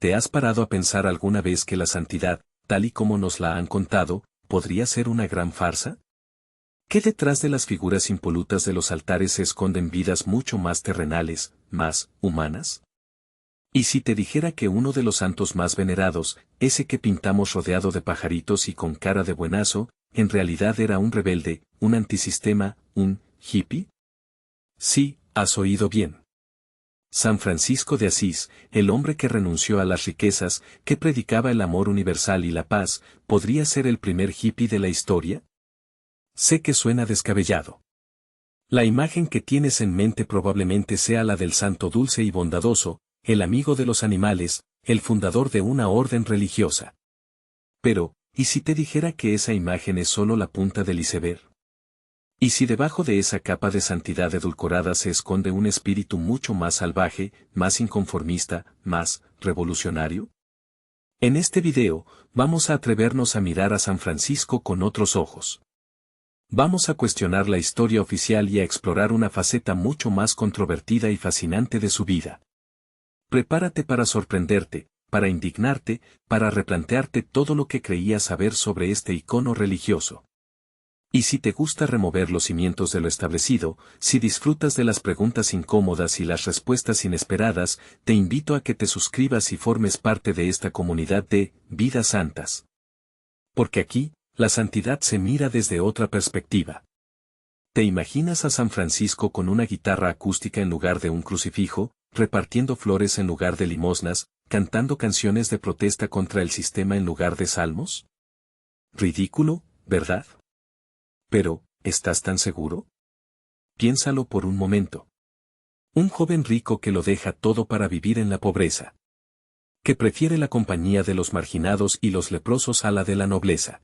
¿te has parado a pensar alguna vez que la santidad, tal y como nos la han contado, podría ser una gran farsa? ¿Qué detrás de las figuras impolutas de los altares se esconden vidas mucho más terrenales, más humanas? ¿Y si te dijera que uno de los santos más venerados, ese que pintamos rodeado de pajaritos y con cara de buenazo, en realidad era un rebelde, un antisistema, un hippie? Sí, has oído bien. San Francisco de Asís, el hombre que renunció a las riquezas, que predicaba el amor universal y la paz, ¿podría ser el primer hippie de la historia? Sé que suena descabellado. La imagen que tienes en mente probablemente sea la del santo dulce y bondadoso, el amigo de los animales, el fundador de una orden religiosa. Pero, ¿y si te dijera que esa imagen es solo la punta del iceberg? ¿Y si debajo de esa capa de santidad edulcorada se esconde un espíritu mucho más salvaje, más inconformista, más revolucionario? En este video, vamos a atrevernos a mirar a San Francisco con otros ojos. Vamos a cuestionar la historia oficial y a explorar una faceta mucho más controvertida y fascinante de su vida. Prepárate para sorprenderte, para indignarte, para replantearte todo lo que creías saber sobre este icono religioso. Y si te gusta remover los cimientos de lo establecido, si disfrutas de las preguntas incómodas y las respuestas inesperadas, te invito a que te suscribas y formes parte de esta comunidad de vidas santas. Porque aquí, la santidad se mira desde otra perspectiva. ¿Te imaginas a San Francisco con una guitarra acústica en lugar de un crucifijo, repartiendo flores en lugar de limosnas, cantando canciones de protesta contra el sistema en lugar de salmos? Ridículo, ¿verdad? Pero, ¿estás tan seguro? Piénsalo por un momento. Un joven rico que lo deja todo para vivir en la pobreza. Que prefiere la compañía de los marginados y los leprosos a la de la nobleza.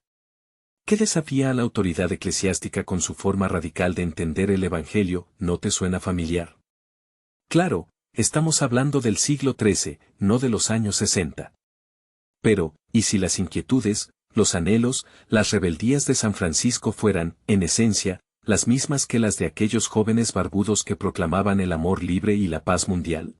Que desafía a la autoridad eclesiástica con su forma radical de entender el Evangelio, ¿no te suena familiar? Claro, estamos hablando del siglo XIII, no de los años 60. Pero, ¿y si las inquietudes, los anhelos, las rebeldías de San Francisco fueran, en esencia, las mismas que las de aquellos jóvenes barbudos que proclamaban el amor libre y la paz mundial?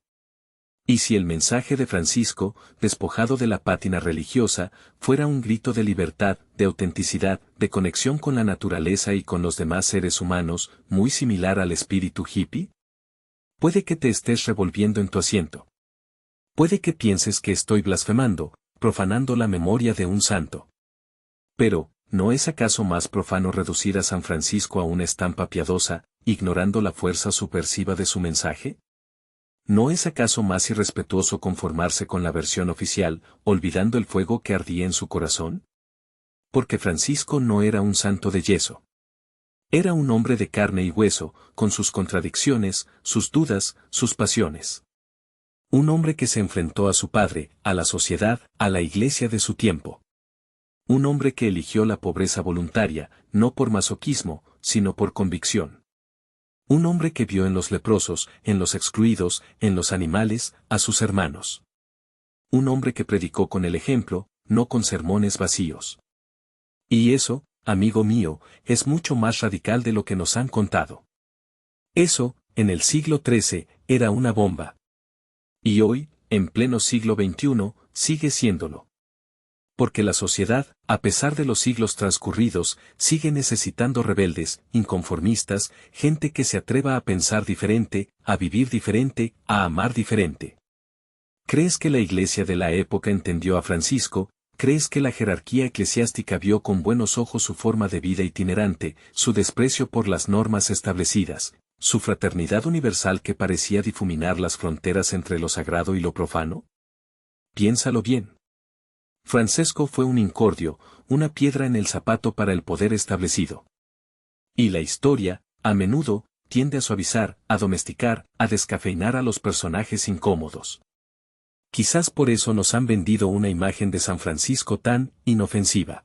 ¿Y si el mensaje de Francisco, despojado de la pátina religiosa, fuera un grito de libertad, de autenticidad, de conexión con la naturaleza y con los demás seres humanos, muy similar al espíritu hippie? Puede que te estés revolviendo en tu asiento. Puede que pienses que estoy blasfemando, profanando la memoria de un santo. Pero, ¿no es acaso más profano reducir a San Francisco a una estampa piadosa, ignorando la fuerza subversiva de su mensaje? ¿No es acaso más irrespetuoso conformarse con la versión oficial, olvidando el fuego que ardía en su corazón? Porque Francisco no era un santo de yeso. Era un hombre de carne y hueso, con sus contradicciones, sus dudas, sus pasiones. Un hombre que se enfrentó a su padre, a la sociedad, a la iglesia de su tiempo. Un hombre que eligió la pobreza voluntaria, no por masoquismo, sino por convicción. Un hombre que vio en los leprosos, en los excluidos, en los animales, a sus hermanos. Un hombre que predicó con el ejemplo, no con sermones vacíos. Y eso, amigo mío, es mucho más radical de lo que nos han contado. Eso, en el siglo XIII, era una bomba. Y hoy, en pleno siglo XXI, sigue siéndolo. Porque la sociedad, a pesar de los siglos transcurridos, sigue necesitando rebeldes, inconformistas, gente que se atreva a pensar diferente, a vivir diferente, a amar diferente. ¿Crees que la iglesia de la época entendió a Francisco? ¿Crees que la jerarquía eclesiástica vio con buenos ojos su forma de vida itinerante, su desprecio por las normas establecidas, su fraternidad universal que parecía difuminar las fronteras entre lo sagrado y lo profano? Piénsalo bien. Francisco fue un incordio, una piedra en el zapato para el poder establecido. Y la historia, a menudo, tiende a suavizar, a domesticar, a descafeinar a los personajes incómodos. Quizás por eso nos han vendido una imagen de San Francisco tan inofensiva.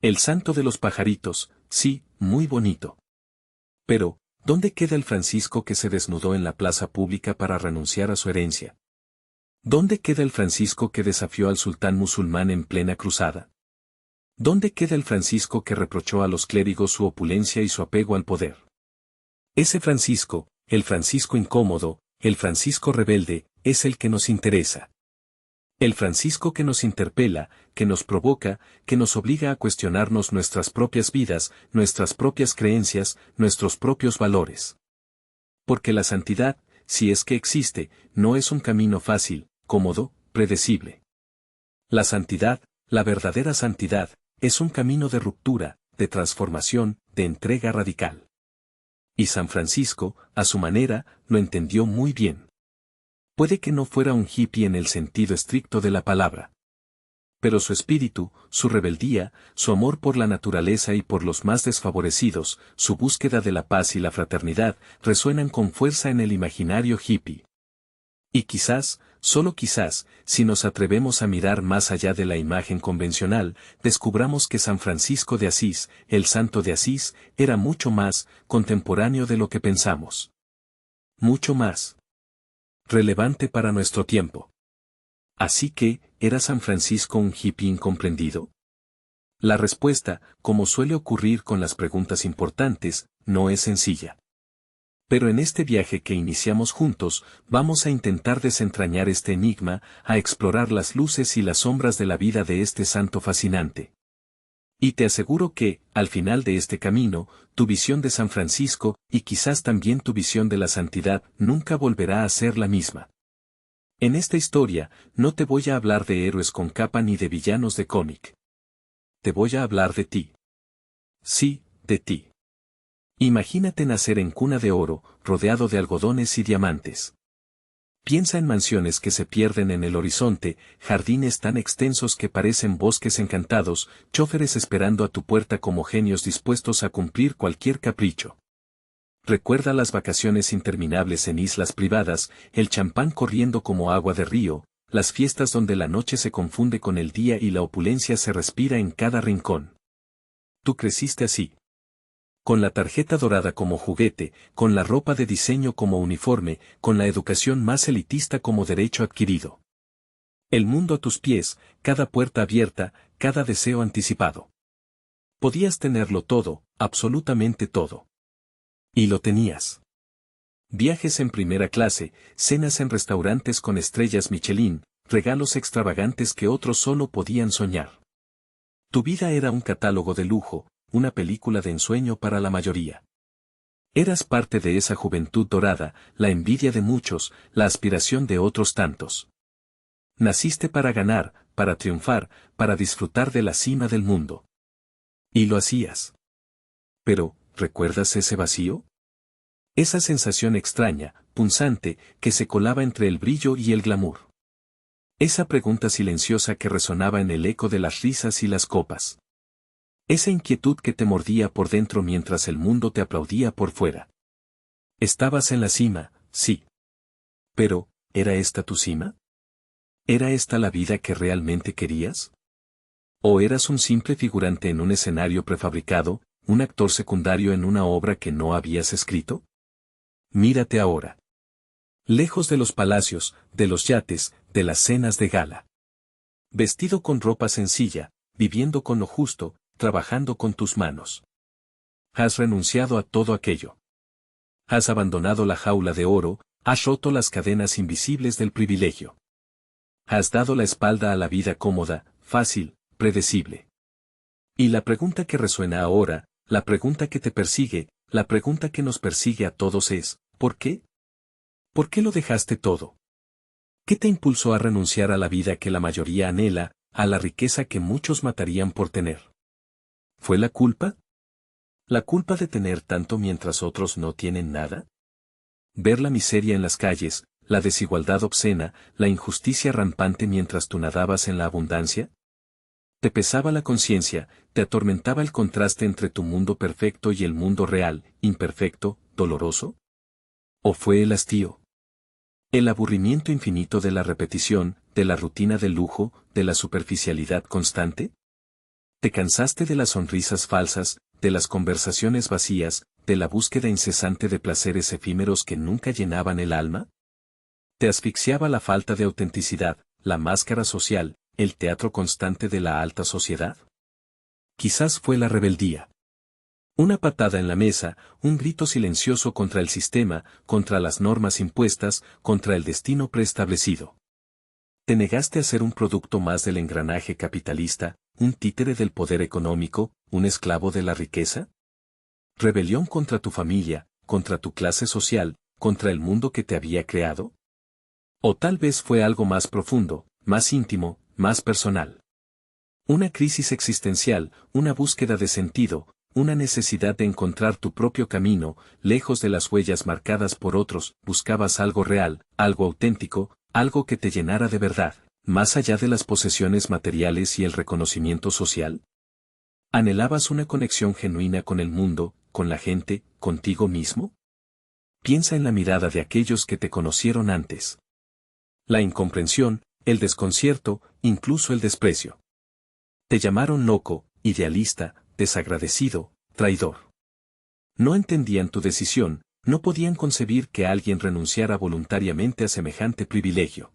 El santo de los pajaritos, sí, muy bonito. Pero, ¿dónde queda el Francisco que se desnudó en la plaza pública para renunciar a su herencia? ¿Dónde queda el Francisco que desafió al sultán musulmán en plena cruzada? ¿Dónde queda el Francisco que reprochó a los clérigos su opulencia y su apego al poder? Ese Francisco, el Francisco incómodo, el Francisco rebelde, es el que nos interesa. El Francisco que nos interpela, que nos provoca, que nos obliga a cuestionarnos nuestras propias vidas, nuestras propias creencias, nuestros propios valores. Porque la santidad, si es que existe, no es un camino fácil, cómodo, predecible. La santidad, la verdadera santidad, es un camino de ruptura, de transformación, de entrega radical. Y San Francisco, a su manera, lo entendió muy bien. Puede que no fuera un hippie en el sentido estricto de la palabra. Pero su espíritu, su rebeldía, su amor por la naturaleza y por los más desfavorecidos, su búsqueda de la paz y la fraternidad, resuenan con fuerza en el imaginario hippie. Y quizás, solo quizás, si nos atrevemos a mirar más allá de la imagen convencional, descubramos que San Francisco de Asís, el santo de Asís, era mucho más contemporáneo de lo que pensamos. Mucho más relevante para nuestro tiempo. Así que, ¿era San Francisco un hippie incomprendido? La respuesta, como suele ocurrir con las preguntas importantes, no es sencilla. Pero en este viaje que iniciamos juntos, vamos a intentar desentrañar este enigma, a explorar las luces y las sombras de la vida de este santo fascinante. Y te aseguro que, al final de este camino, tu visión de San Francisco, y quizás también tu visión de la santidad, nunca volverá a ser la misma. En esta historia, no te voy a hablar de héroes con capa ni de villanos de cómic. Te voy a hablar de ti. Sí, de ti. Imagínate nacer en cuna de oro, rodeado de algodones y diamantes. Piensa en mansiones que se pierden en el horizonte, jardines tan extensos que parecen bosques encantados, chóferes esperando a tu puerta como genios dispuestos a cumplir cualquier capricho. Recuerda las vacaciones interminables en islas privadas, el champán corriendo como agua de río, las fiestas donde la noche se confunde con el día y la opulencia se respira en cada rincón. Tú creciste así. Con la tarjeta dorada como juguete, con la ropa de diseño como uniforme, con la educación más elitista como derecho adquirido. El mundo a tus pies, cada puerta abierta, cada deseo anticipado. Podías tenerlo todo, absolutamente todo. Y lo tenías. Viajes en primera clase, cenas en restaurantes con estrellas Michelin, regalos extravagantes que otros solo podían soñar. Tu vida era un catálogo de lujo, una película de ensueño para la mayoría. Eras parte de esa juventud dorada, la envidia de muchos, la aspiración de otros tantos. Naciste para ganar, para triunfar, para disfrutar de la cima del mundo. Y lo hacías. Pero, ¿recuerdas ese vacío? Esa sensación extraña, punzante, que se colaba entre el brillo y el glamour. Esa pregunta silenciosa que resonaba en el eco de las risas y las copas. Esa inquietud que te mordía por dentro mientras el mundo te aplaudía por fuera. Estabas en la cima, sí. Pero, ¿era esta tu cima? ¿Era esta la vida que realmente querías? ¿O eras un simple figurante en un escenario prefabricado, un actor secundario en una obra que no habías escrito? Mírate ahora. Lejos de los palacios, de los yates, de las cenas de gala. Vestido con ropa sencilla, viviendo con lo justo, trabajando con tus manos. Has renunciado a todo aquello. Has abandonado la jaula de oro, has roto las cadenas invisibles del privilegio. Has dado la espalda a la vida cómoda, fácil, predecible. Y la pregunta que resuena ahora, la pregunta que te persigue, la pregunta que nos persigue a todos es, ¿por qué? ¿Por qué lo dejaste todo? ¿Qué te impulsó a renunciar a la vida que la mayoría anhela, a la riqueza que muchos matarían por tener? ¿Fue la culpa? ¿La culpa de tener tanto mientras otros no tienen nada? ¿Ver la miseria en las calles, la desigualdad obscena, la injusticia rampante mientras tú nadabas en la abundancia? ¿Te pesaba la conciencia, te atormentaba el contraste entre tu mundo perfecto y el mundo real, imperfecto, doloroso? ¿O fue el hastío? El aburrimiento infinito de la repetición, de la rutina del lujo, de la superficialidad constante? ¿Te cansaste de las sonrisas falsas, de las conversaciones vacías, de la búsqueda incesante de placeres efímeros que nunca llenaban el alma? ¿Te asfixiaba la falta de autenticidad, la máscara social, el teatro constante de la alta sociedad? Quizás fue la rebeldía. Una patada en la mesa, un grito silencioso contra el sistema, contra las normas impuestas, contra el destino preestablecido. Te negaste a ser un producto más del engranaje capitalista, un títere del poder económico, un esclavo de la riqueza. ¿Rebelión contra tu familia, contra tu clase social, contra el mundo que te había creado? O tal vez fue algo más profundo, más íntimo, más personal. Una crisis existencial, una búsqueda de sentido, una necesidad de encontrar tu propio camino, lejos de las huellas marcadas por otros. Buscabas algo real, algo auténtico, algo que te llenara de verdad, más allá de las posesiones materiales y el reconocimiento social. ¿Anhelabas una conexión genuina con el mundo, con la gente, contigo mismo? Piensa en la mirada de aquellos que te conocieron antes. La incomprensión, el desconcierto, incluso el desprecio. Te llamaron loco, idealista, desagradecido, traidor. No entendían tu decisión, no podían concebir que alguien renunciara voluntariamente a semejante privilegio.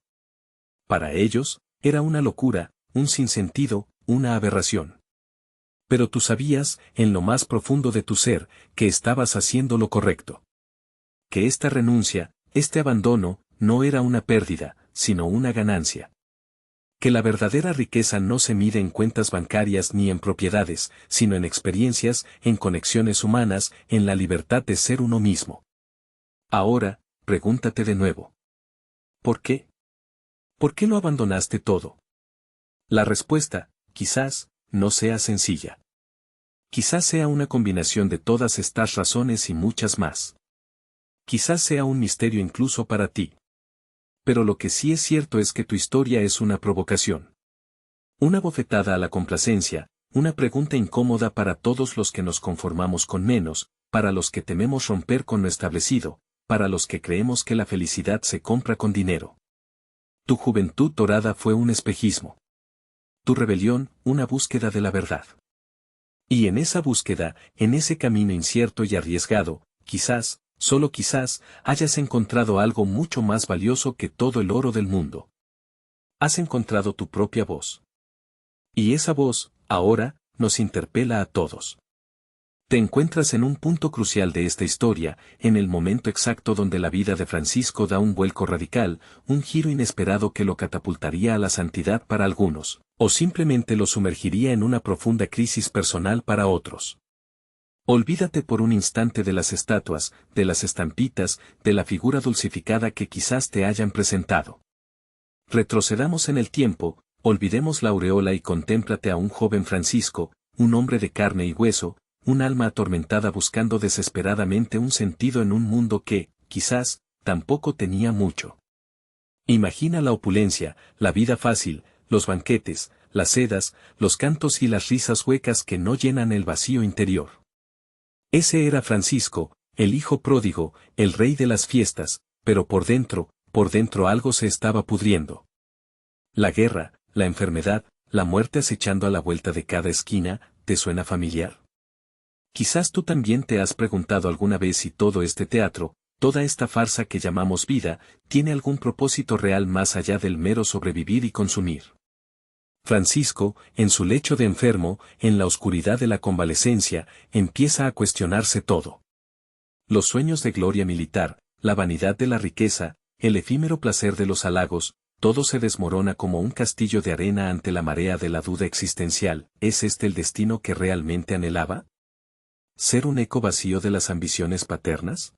Para ellos, era una locura, un sinsentido, una aberración. Pero tú sabías, en lo más profundo de tu ser, que estabas haciendo lo correcto. Que esta renuncia, este abandono, no era una pérdida, sino una ganancia. Que la verdadera riqueza no se mide en cuentas bancarias ni en propiedades, sino en experiencias, en conexiones humanas, en la libertad de ser uno mismo. Ahora, pregúntate de nuevo. ¿Por qué? ¿Por qué lo abandonaste todo? La respuesta, quizás, no sea sencilla. Quizás sea una combinación de todas estas razones y muchas más. Quizás sea un misterio incluso para ti. Pero lo que sí es cierto es que tu historia es una provocación. Una bofetada a la complacencia, una pregunta incómoda para todos los que nos conformamos con menos, para los que tememos romper con lo establecido, para los que creemos que la felicidad se compra con dinero. Tu juventud dorada fue un espejismo. Tu rebelión, una búsqueda de la verdad. Y en esa búsqueda, en ese camino incierto y arriesgado, quizás, solo quizás, hayas encontrado algo mucho más valioso que todo el oro del mundo. Has encontrado tu propia voz. Y esa voz, ahora, nos interpela a todos. Te encuentras en un punto crucial de esta historia, en el momento exacto donde la vida de Francisco da un vuelco radical, un giro inesperado que lo catapultaría a la santidad para algunos, o simplemente lo sumergiría en una profunda crisis personal para otros. Olvídate por un instante de las estatuas, de las estampitas, de la figura dulcificada que quizás te hayan presentado. Retrocedamos en el tiempo, olvidemos la aureola y contémplate a un joven Francisco, un hombre de carne y hueso, un alma atormentada buscando desesperadamente un sentido en un mundo que, quizás, tampoco tenía mucho. Imagina la opulencia, la vida fácil, los banquetes, las sedas, los cantos y las risas huecas que no llenan el vacío interior. Ese era Francisco, el hijo pródigo, el rey de las fiestas, pero por dentro algo se estaba pudriendo. La guerra, la enfermedad, la muerte acechando a la vuelta de cada esquina, ¿te suena familiar? Quizás tú también te has preguntado alguna vez si todo este teatro, toda esta farsa que llamamos vida, tiene algún propósito real más allá del mero sobrevivir y consumir. Francisco, en su lecho de enfermo, en la oscuridad de la convalecencia, empieza a cuestionarse todo. Los sueños de gloria militar, la vanidad de la riqueza, el efímero placer de los halagos, todo se desmorona como un castillo de arena ante la marea de la duda existencial. ¿Es este el destino que realmente anhelaba? ¿Ser un eco vacío de las ambiciones paternas?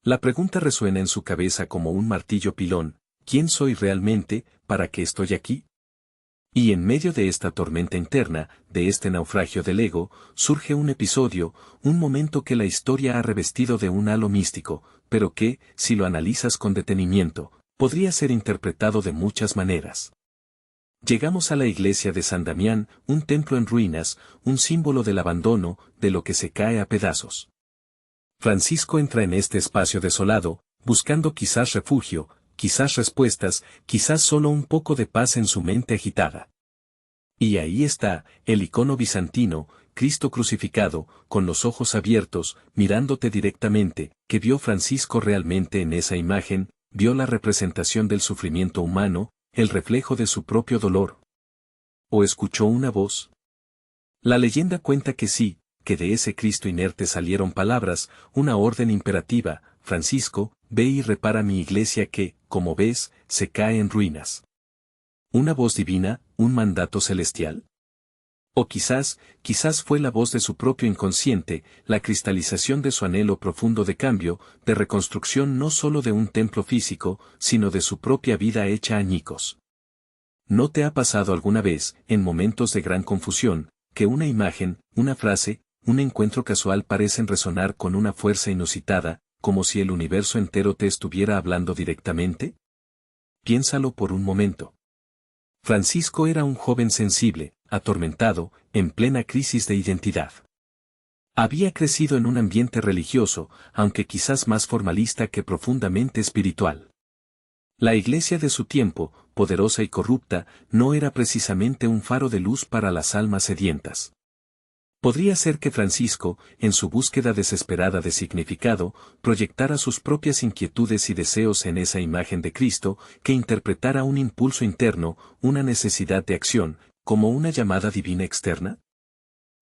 La pregunta resuena en su cabeza como un martillo pilón: ¿quién soy realmente? ¿Para qué estoy aquí? Y en medio de esta tormenta interna, de este naufragio del ego, surge un episodio, un momento que la historia ha revestido de un halo místico, pero que, si lo analizas con detenimiento, podría ser interpretado de muchas maneras. Llegamos a la iglesia de San Damián, un templo en ruinas, un símbolo del abandono, de lo que se cae a pedazos. Francisco entra en este espacio desolado, buscando quizás refugio, quizás respuestas, quizás solo un poco de paz en su mente agitada. Y ahí está, el icono bizantino, Cristo crucificado, con los ojos abiertos, mirándote directamente. ¿Qué vio Francisco realmente en esa imagen? Vio la representación del sufrimiento humano, el reflejo de su propio dolor. ¿O escuchó una voz? La leyenda cuenta que sí, que de ese Cristo inerte salieron palabras, una orden imperativa: Francisco, ve y repara mi iglesia que, como ves, se cae en ruinas. ¿Una voz divina, un mandato celestial? O quizás fue la voz de su propio inconsciente, la cristalización de su anhelo profundo de cambio, de reconstrucción no solo de un templo físico, sino de su propia vida hecha añicos. ¿No te ha pasado alguna vez, en momentos de gran confusión, que una imagen, una frase, un encuentro casual parecen resonar con una fuerza inusitada, como si el universo entero te estuviera hablando directamente? Piénsalo por un momento. Francisco era un joven sensible, atormentado, en plena crisis de identidad. Había crecido en un ambiente religioso, aunque quizás más formalista que profundamente espiritual. La iglesia de su tiempo, poderosa y corrupta, no era precisamente un faro de luz para las almas sedientas. Podría ser que Francisco, en su búsqueda desesperada de significado, proyectara sus propias inquietudes y deseos en esa imagen de Cristo, que interpretara un impulso interno, una necesidad de acción, como una llamada divina externa.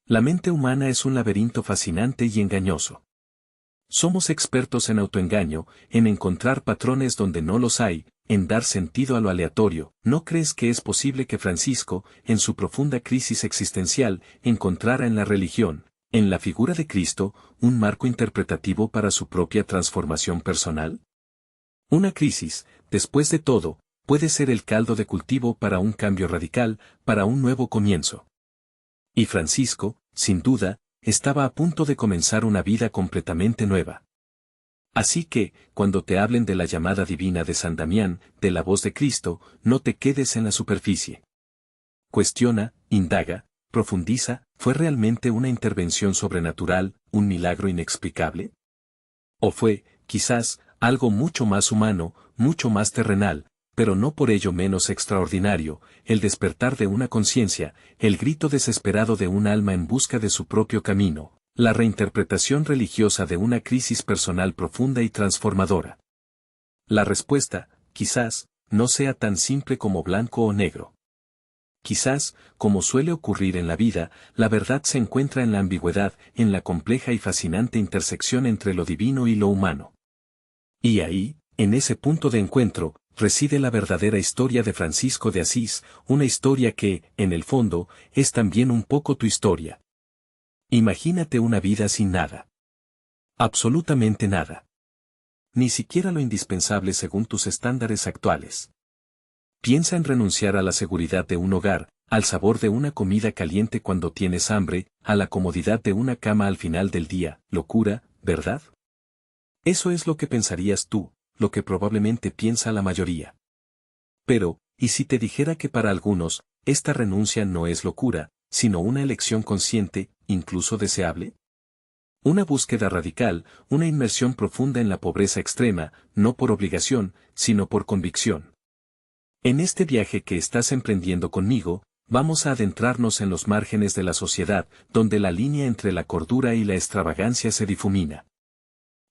La mente humana es un laberinto fascinante y engañoso. Somos expertos en autoengaño, en encontrar patrones donde no los hay, en dar sentido a lo aleatorio. ¿No crees que es posible que Francisco, en su profunda crisis existencial, encontrara en la religión, en la figura de Cristo, un marco interpretativo para su propia transformación personal? Una crisis, después de todo, puede ser el caldo de cultivo para un cambio radical, para un nuevo comienzo. Y Francisco, sin duda, estaba a punto de comenzar una vida completamente nueva. Así que, cuando te hablen de la llamada divina de San Damián, de la voz de Cristo, no te quedes en la superficie. Cuestiona, indaga, profundiza, ¿fue realmente una intervención sobrenatural, un milagro inexplicable? ¿O fue, quizás, algo mucho más humano, mucho más terrenal, pero no por ello menos extraordinario, el despertar de una conciencia, el grito desesperado de un alma en busca de su propio camino, la reinterpretación religiosa de una crisis personal profunda y transformadora? La respuesta, quizás, no sea tan simple como blanco o negro. Quizás, como suele ocurrir en la vida, la verdad se encuentra en la ambigüedad, en la compleja y fascinante intersección entre lo divino y lo humano. Y ahí, en ese punto de encuentro, reside la verdadera historia de Francisco de Asís, una historia que, en el fondo, es también un poco tu historia. Imagínate una vida sin nada. Absolutamente nada. Ni siquiera lo indispensable según tus estándares actuales. Piensa en renunciar a la seguridad de un hogar, al sabor de una comida caliente cuando tienes hambre, a la comodidad de una cama al final del día. Locura, ¿verdad? Eso es lo que pensarías tú, lo que probablemente piensa la mayoría. Pero, ¿y si te dijera que para algunos, esta renuncia no es locura, sino una elección consciente, incluso deseable? Una búsqueda radical, una inmersión profunda en la pobreza extrema, no por obligación, sino por convicción. En este viaje que estás emprendiendo conmigo, vamos a adentrarnos en los márgenes de la sociedad, donde la línea entre la cordura y la extravagancia se difumina.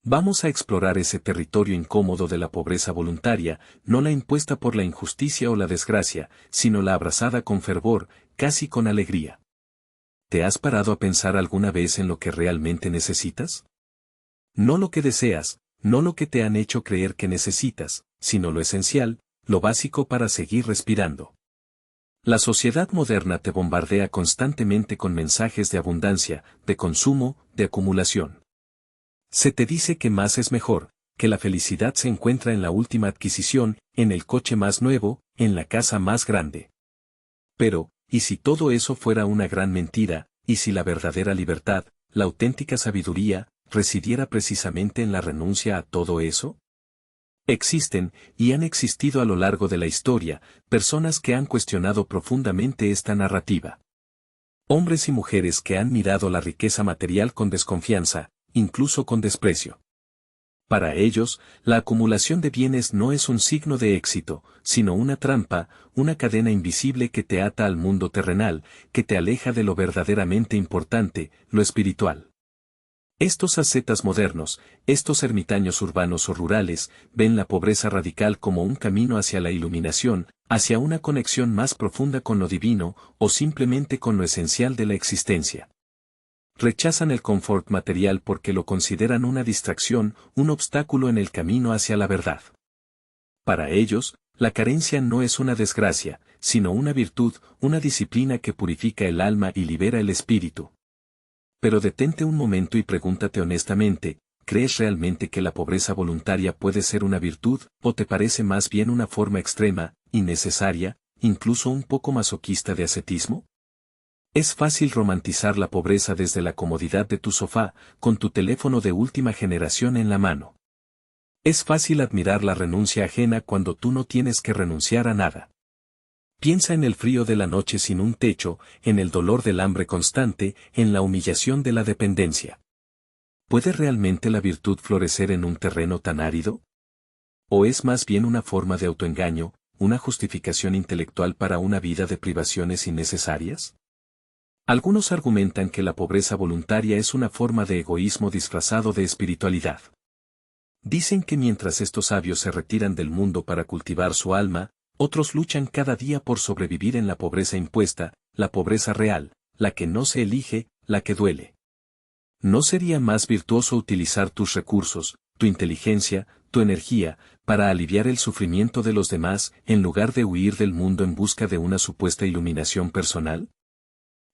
Vamos a explorar ese territorio incómodo de la pobreza voluntaria, no la impuesta por la injusticia o la desgracia, sino la abrazada con fervor, casi con alegría. ¿Te has parado a pensar alguna vez en lo que realmente necesitas? No lo que deseas, no lo que te han hecho creer que necesitas, sino lo esencial, lo básico para seguir respirando. La sociedad moderna te bombardea constantemente con mensajes de abundancia, de consumo, de acumulación. Se te dice que más es mejor, que la felicidad se encuentra en la última adquisición, en el coche más nuevo, en la casa más grande. Pero, ¿y si todo eso fuera una gran mentira, y si la verdadera libertad, la auténtica sabiduría, residiera precisamente en la renuncia a todo eso? Existen, y han existido a lo largo de la historia, personas que han cuestionado profundamente esta narrativa. Hombres y mujeres que han mirado la riqueza material con desconfianza, incluso con desprecio. Para ellos, la acumulación de bienes no es un signo de éxito, sino una trampa, una cadena invisible que te ata al mundo terrenal, que te aleja de lo verdaderamente importante, lo espiritual. Estos ascetas modernos, estos ermitaños urbanos o rurales, ven la pobreza radical como un camino hacia la iluminación, hacia una conexión más profunda con lo divino, o simplemente con lo esencial de la existencia. Rechazan el confort material porque lo consideran una distracción, un obstáculo en el camino hacia la verdad. Para ellos, La carencia no es una desgracia, sino una virtud, una disciplina que purifica el alma y libera el espíritu. Pero detente un momento y pregúntate honestamente, ¿crees realmente que la pobreza voluntaria puede ser una virtud, o te parece más bien una forma extrema, innecesaria, incluso un poco masoquista de ascetismo? Es fácil romantizar la pobreza desde la comodidad de tu sofá, con tu teléfono de última generación en la mano. Es fácil admirar la renuncia ajena cuando tú no tienes que renunciar a nada. Piensa en el frío de la noche sin un techo, en el dolor del hambre constante, en la humillación de la dependencia. ¿Puede realmente la virtud florecer en un terreno tan árido? ¿O es más bien una forma de autoengaño, una justificación intelectual para una vida de privaciones innecesarias? Algunos argumentan que la pobreza voluntaria es una forma de egoísmo disfrazado de espiritualidad. Dicen que mientras estos sabios se retiran del mundo para cultivar su alma, otros luchan cada día por sobrevivir en la pobreza impuesta, la pobreza real, la que no se elige, la que duele. ¿No sería más virtuoso utilizar tus recursos, tu inteligencia, tu energía, para aliviar el sufrimiento de los demás, en lugar de huir del mundo en busca de una supuesta iluminación personal?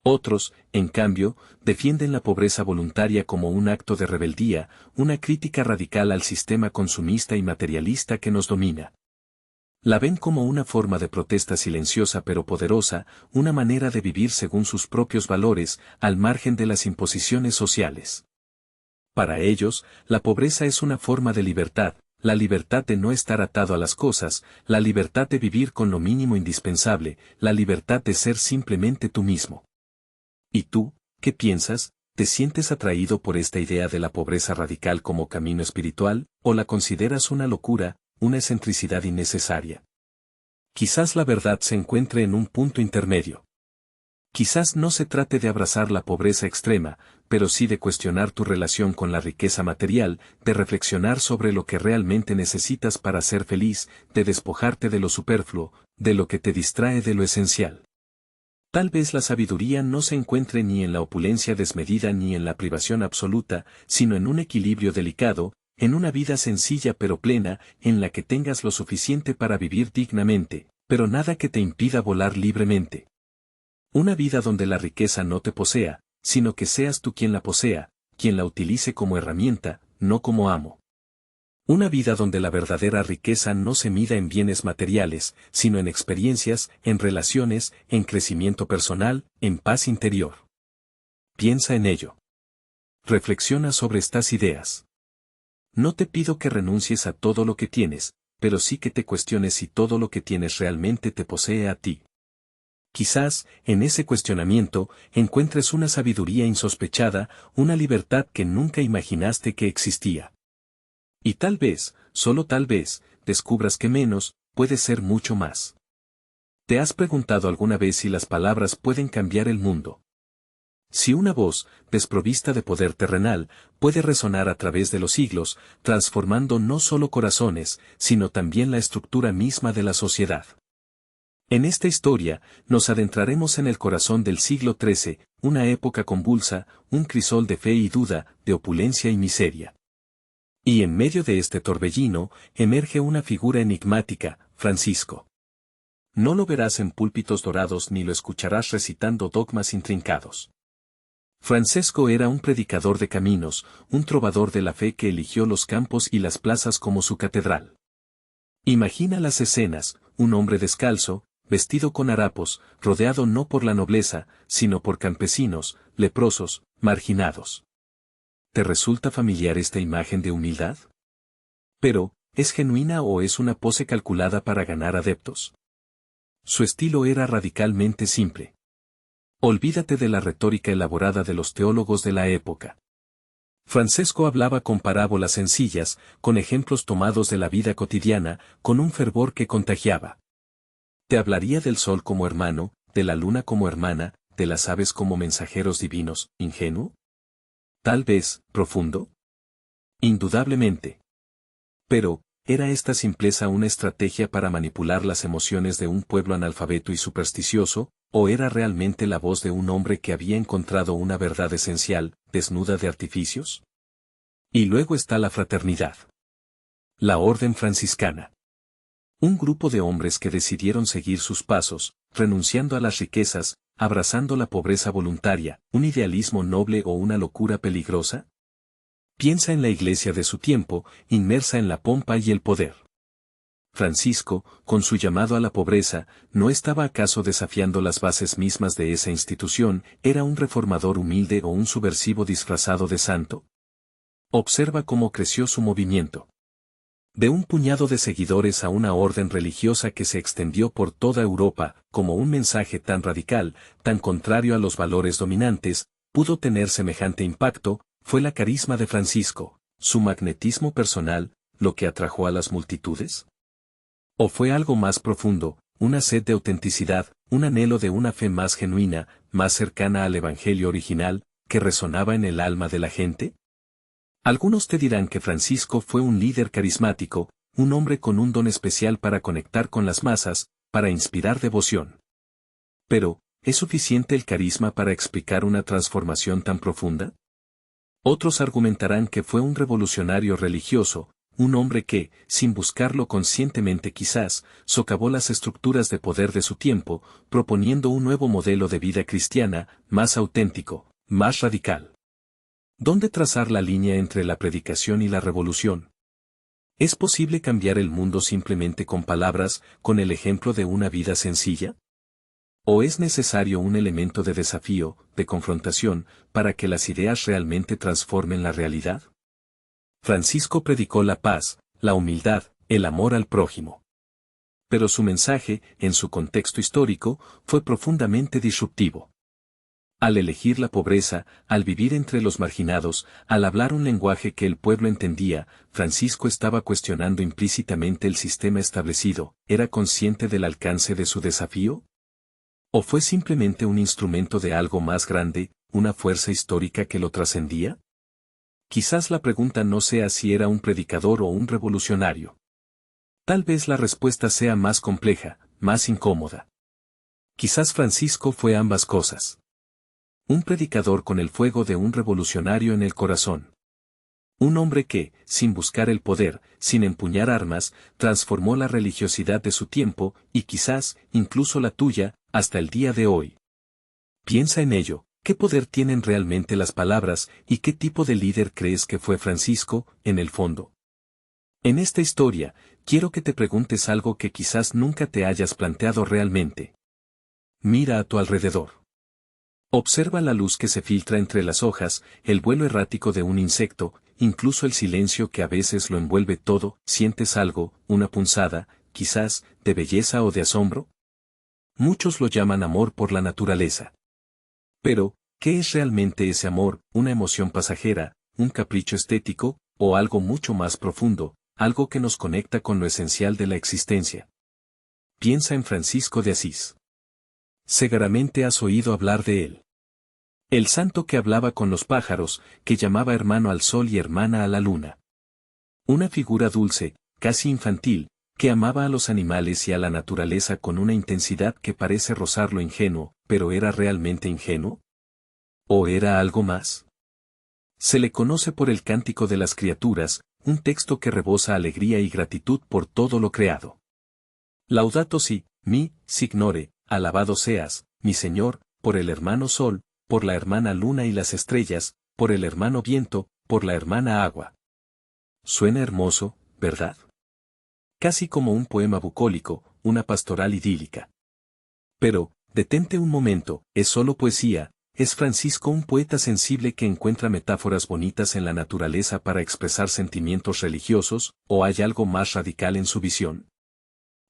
Otros, en cambio, defienden la pobreza voluntaria como un acto de rebeldía, una crítica radical al sistema consumista y materialista que nos domina. La ven como una forma de protesta silenciosa pero poderosa, una manera de vivir según sus propios valores, al margen de las imposiciones sociales. Para ellos, la pobreza es una forma de libertad, la libertad de no estar atado a las cosas, la libertad de vivir con lo mínimo indispensable, la libertad de ser simplemente tú mismo. ¿Y tú, qué piensas? ¿Te sientes atraído por esta idea de la pobreza radical como camino espiritual, o la consideras una locura, una excentricidad innecesaria? Quizás la verdad se encuentre en un punto intermedio. Quizás no se trate de abrazar la pobreza extrema, pero sí de cuestionar tu relación con la riqueza material, de reflexionar sobre lo que realmente necesitas para ser feliz, de despojarte de lo superfluo, de lo que te distrae de lo esencial. Tal vez la sabiduría no se encuentre ni en la opulencia desmedida ni en la privación absoluta, sino en un equilibrio delicado, en una vida sencilla pero plena, en la que tengas lo suficiente para vivir dignamente, pero nada que te impida volar libremente. Una vida donde la riqueza no te posea, sino que seas tú quien la posea, quien la utilice como herramienta, no como amo. Una vida donde la verdadera riqueza no se mida en bienes materiales, sino en experiencias, en relaciones, en crecimiento personal, en paz interior. Piensa en ello. Reflexiona sobre estas ideas. No te pido que renuncies a todo lo que tienes, pero sí que te cuestiones si todo lo que tienes realmente te posee a ti. Quizás, en ese cuestionamiento, encuentres una sabiduría insospechada, una libertad que nunca imaginaste que existía. Y tal vez, solo tal vez, descubras que menos, puede ser mucho más. ¿Te has preguntado alguna vez si las palabras pueden cambiar el mundo? Si una voz, desprovista de poder terrenal, puede resonar a través de los siglos, transformando no solo corazones, sino también la estructura misma de la sociedad. En esta historia, nos adentraremos en el corazón del siglo XIII, una época convulsa, un crisol de fe y duda, de opulencia y miseria. Y en medio de este torbellino, emerge una figura enigmática, Francisco. No lo verás en púlpitos dorados ni lo escucharás recitando dogmas intrincados. Francesco era un predicador de caminos, un trovador de la fe que eligió los campos y las plazas como su catedral. Imagina las escenas, un hombre descalzo, vestido con harapos, rodeado no por la nobleza, sino por campesinos, leprosos, marginados. ¿Te resulta familiar esta imagen de humildad? Pero, ¿es genuina o es una pose calculada para ganar adeptos? Su estilo era radicalmente simple. Olvídate de la retórica elaborada de los teólogos de la época. Francesco hablaba con parábolas sencillas, con ejemplos tomados de la vida cotidiana, con un fervor que contagiaba. Te hablaría del sol como hermano, de la luna como hermana, de las aves como mensajeros divinos, ¿ingenuo? Tal vez, profundo. Indudablemente. Pero, ¿era esta simpleza una estrategia para manipular las emociones de un pueblo analfabeto y supersticioso, o era realmente la voz de un hombre que había encontrado una verdad esencial, desnuda de artificios? Y luego está la fraternidad. La orden franciscana. Un grupo de hombres que decidieron seguir sus pasos, renunciando a las riquezas, abrazando la pobreza voluntaria, un idealismo noble o una locura peligrosa. Piensa en la iglesia de su tiempo, inmersa en la pompa y el poder. Francisco, con su llamado a la pobreza, ¿no estaba acaso desafiando las bases mismas de esa institución? ¿Era un reformador humilde o un subversivo disfrazado de santo? Observa cómo creció su movimiento. De un puñado de seguidores a una orden religiosa que se extendió por toda Europa, como un mensaje tan radical, tan contrario a los valores dominantes, pudo tener semejante impacto, fue la carisma de Francisco, su magnetismo personal, lo que atrajo a las multitudes. ¿O fue algo más profundo, una sed de autenticidad, un anhelo de una fe más genuina, más cercana al Evangelio original, que resonaba en el alma de la gente? Algunos te dirán que Francisco fue un líder carismático, un hombre con un don especial para conectar con las masas, para inspirar devoción. Pero, ¿es suficiente el carisma para explicar una transformación tan profunda? Otros argumentarán que fue un revolucionario religioso, un hombre que, sin buscarlo conscientemente quizás, socavó las estructuras de poder de su tiempo, proponiendo un nuevo modelo de vida cristiana, más auténtico, más radical. ¿Dónde trazar la línea entre la predicación y la revolución? ¿Es posible cambiar el mundo simplemente con palabras, con el ejemplo de una vida sencilla? ¿O es necesario un elemento de desafío, de confrontación, para que las ideas realmente transformen la realidad? Francisco predicó la paz, la humildad, el amor al prójimo. Pero su mensaje, en su contexto histórico, fue profundamente disruptivo. Al elegir la pobreza, al vivir entre los marginados, al hablar un lenguaje que el pueblo entendía, Francisco estaba cuestionando implícitamente el sistema establecido. ¿Era consciente del alcance de su desafío? ¿O fue simplemente un instrumento de algo más grande, una fuerza histórica que lo trascendía? Quizás la pregunta no sea si era un predicador o un revolucionario. Tal vez la respuesta sea más compleja, más incómoda. Quizás Francisco fue ambas cosas. Un predicador con el fuego de un revolucionario en el corazón. Un hombre que, sin buscar el poder, sin empuñar armas, transformó la religiosidad de su tiempo, y quizás, incluso la tuya, hasta el día de hoy. Piensa en ello, ¿qué poder tienen realmente las palabras, y qué tipo de líder crees que fue Francisco, en el fondo? En esta historia, quiero que te preguntes algo que quizás nunca te hayas planteado realmente. Mira a tu alrededor. Observa la luz que se filtra entre las hojas, el vuelo errático de un insecto, incluso el silencio que a veces lo envuelve todo. ¿Sientes algo, una punzada, quizás, de belleza o de asombro? Muchos lo llaman amor por la naturaleza. Pero, ¿qué es realmente ese amor? ¿Una emoción pasajera, un capricho estético, o algo mucho más profundo, algo que nos conecta con lo esencial de la existencia? Piensa en Francisco de Asís. Seguramente has oído hablar de él. El santo que hablaba con los pájaros, que llamaba hermano al sol y hermana a la luna. Una figura dulce, casi infantil, que amaba a los animales y a la naturaleza con una intensidad que parece rozar lo ingenuo, pero ¿era realmente ingenuo? ¿O era algo más? Se le conoce por el Cántico de las Criaturas, un texto que rebosa alegría y gratitud por todo lo creado. Laudato si, mi, signore, alabado seas, mi Señor, por el hermano sol, por la hermana luna y las estrellas, por el hermano viento, por la hermana agua. Suena hermoso, ¿verdad? Casi como un poema bucólico, una pastoral idílica. Pero, detente un momento, ¿es solo poesía? ¿Es Francisco un poeta sensible que encuentra metáforas bonitas en la naturaleza para expresar sentimientos religiosos, o hay algo más radical en su visión?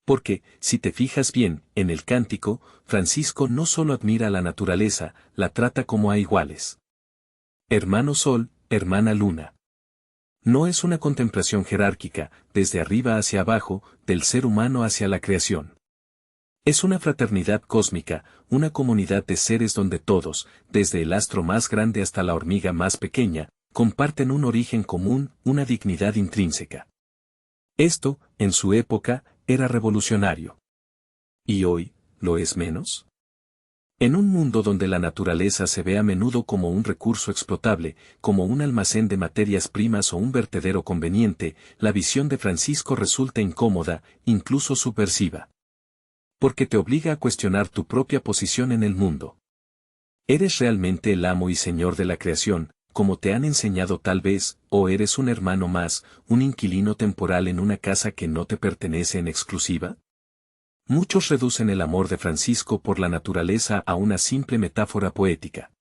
Porque, si te fijas bien, en el cántico, Francisco no solo admira a la naturaleza, la trata como a iguales. Hermano sol, hermana luna. No es una contemplación jerárquica, desde arriba hacia abajo, del ser humano hacia la creación. Es una fraternidad cósmica, una comunidad de seres donde todos, desde el astro más grande hasta la hormiga más pequeña, comparten un origen común, una dignidad intrínseca. Esto, en su época, era revolucionario. ¿Y hoy, lo es menos? En un mundo donde la naturaleza se ve a menudo como un recurso explotable, como un almacén de materias primas o un vertedero conveniente, la visión de Francisco resulta incómoda, incluso subversiva. Porque te obliga a cuestionar tu propia posición en el mundo. ¿Eres realmente el amo y señor de la creación, como te han enseñado tal vez, o eres un hermano más, un inquilino temporal en una casa que no te pertenece en exclusiva? Muchos reducen el amor de Francisco por la naturaleza a una simple metáfora poética.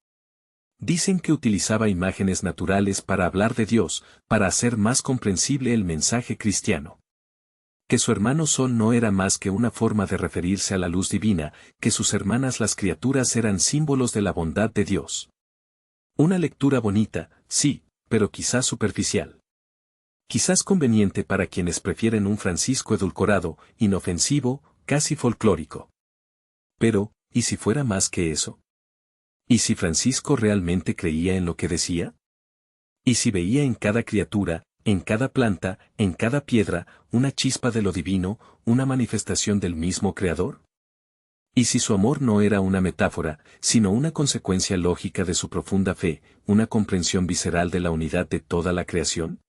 Dicen que utilizaba imágenes naturales para hablar de Dios, para hacer más comprensible el mensaje cristiano. Que su hermano Sol no era más que una forma de referirse a la luz divina, que sus hermanas las criaturas eran símbolos de la bondad de Dios. Una lectura bonita, sí, pero quizás superficial. Quizás conveniente para quienes prefieren un Francisco edulcorado, inofensivo, casi folclórico. Pero, ¿y si fuera más que eso? ¿Y si Francisco realmente creía en lo que decía? ¿Y si veía en cada criatura, en cada planta, en cada piedra, una chispa de lo divino, una manifestación del mismo Creador? ¿Y si su amor no era una metáfora, sino una consecuencia lógica de su profunda fe, una comprensión visceral de la unidad de toda la creación?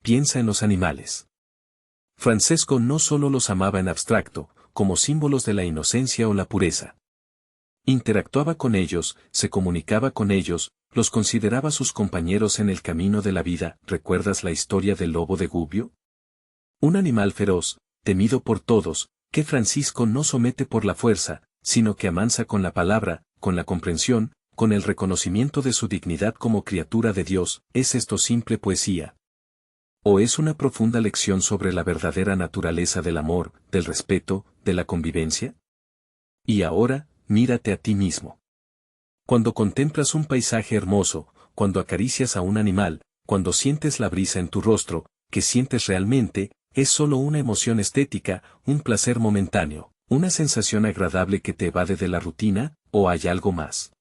Piensa en los animales. Francesco no solo los amaba en abstracto, como símbolos de la inocencia o la pureza. Interactuaba con ellos, se comunicaba con ellos, los consideraba sus compañeros en el camino de la vida. ¿Recuerdas la historia del lobo de Gubbio? Un animal feroz, temido por todos, que Francisco no somete por la fuerza, sino que amansa con la palabra, con la comprensión, con el reconocimiento de su dignidad como criatura de Dios. ¿Es esto simple poesía? ¿O es una profunda lección sobre la verdadera naturaleza del amor, del respeto, de la convivencia? Y ahora, mírate a ti mismo. Cuando contemplas un paisaje hermoso, cuando acaricias a un animal, cuando sientes la brisa en tu rostro, ¿qué sientes realmente? Es solo una emoción estética, un placer momentáneo, una sensación agradable que te evade de la rutina, ¿o hay algo más?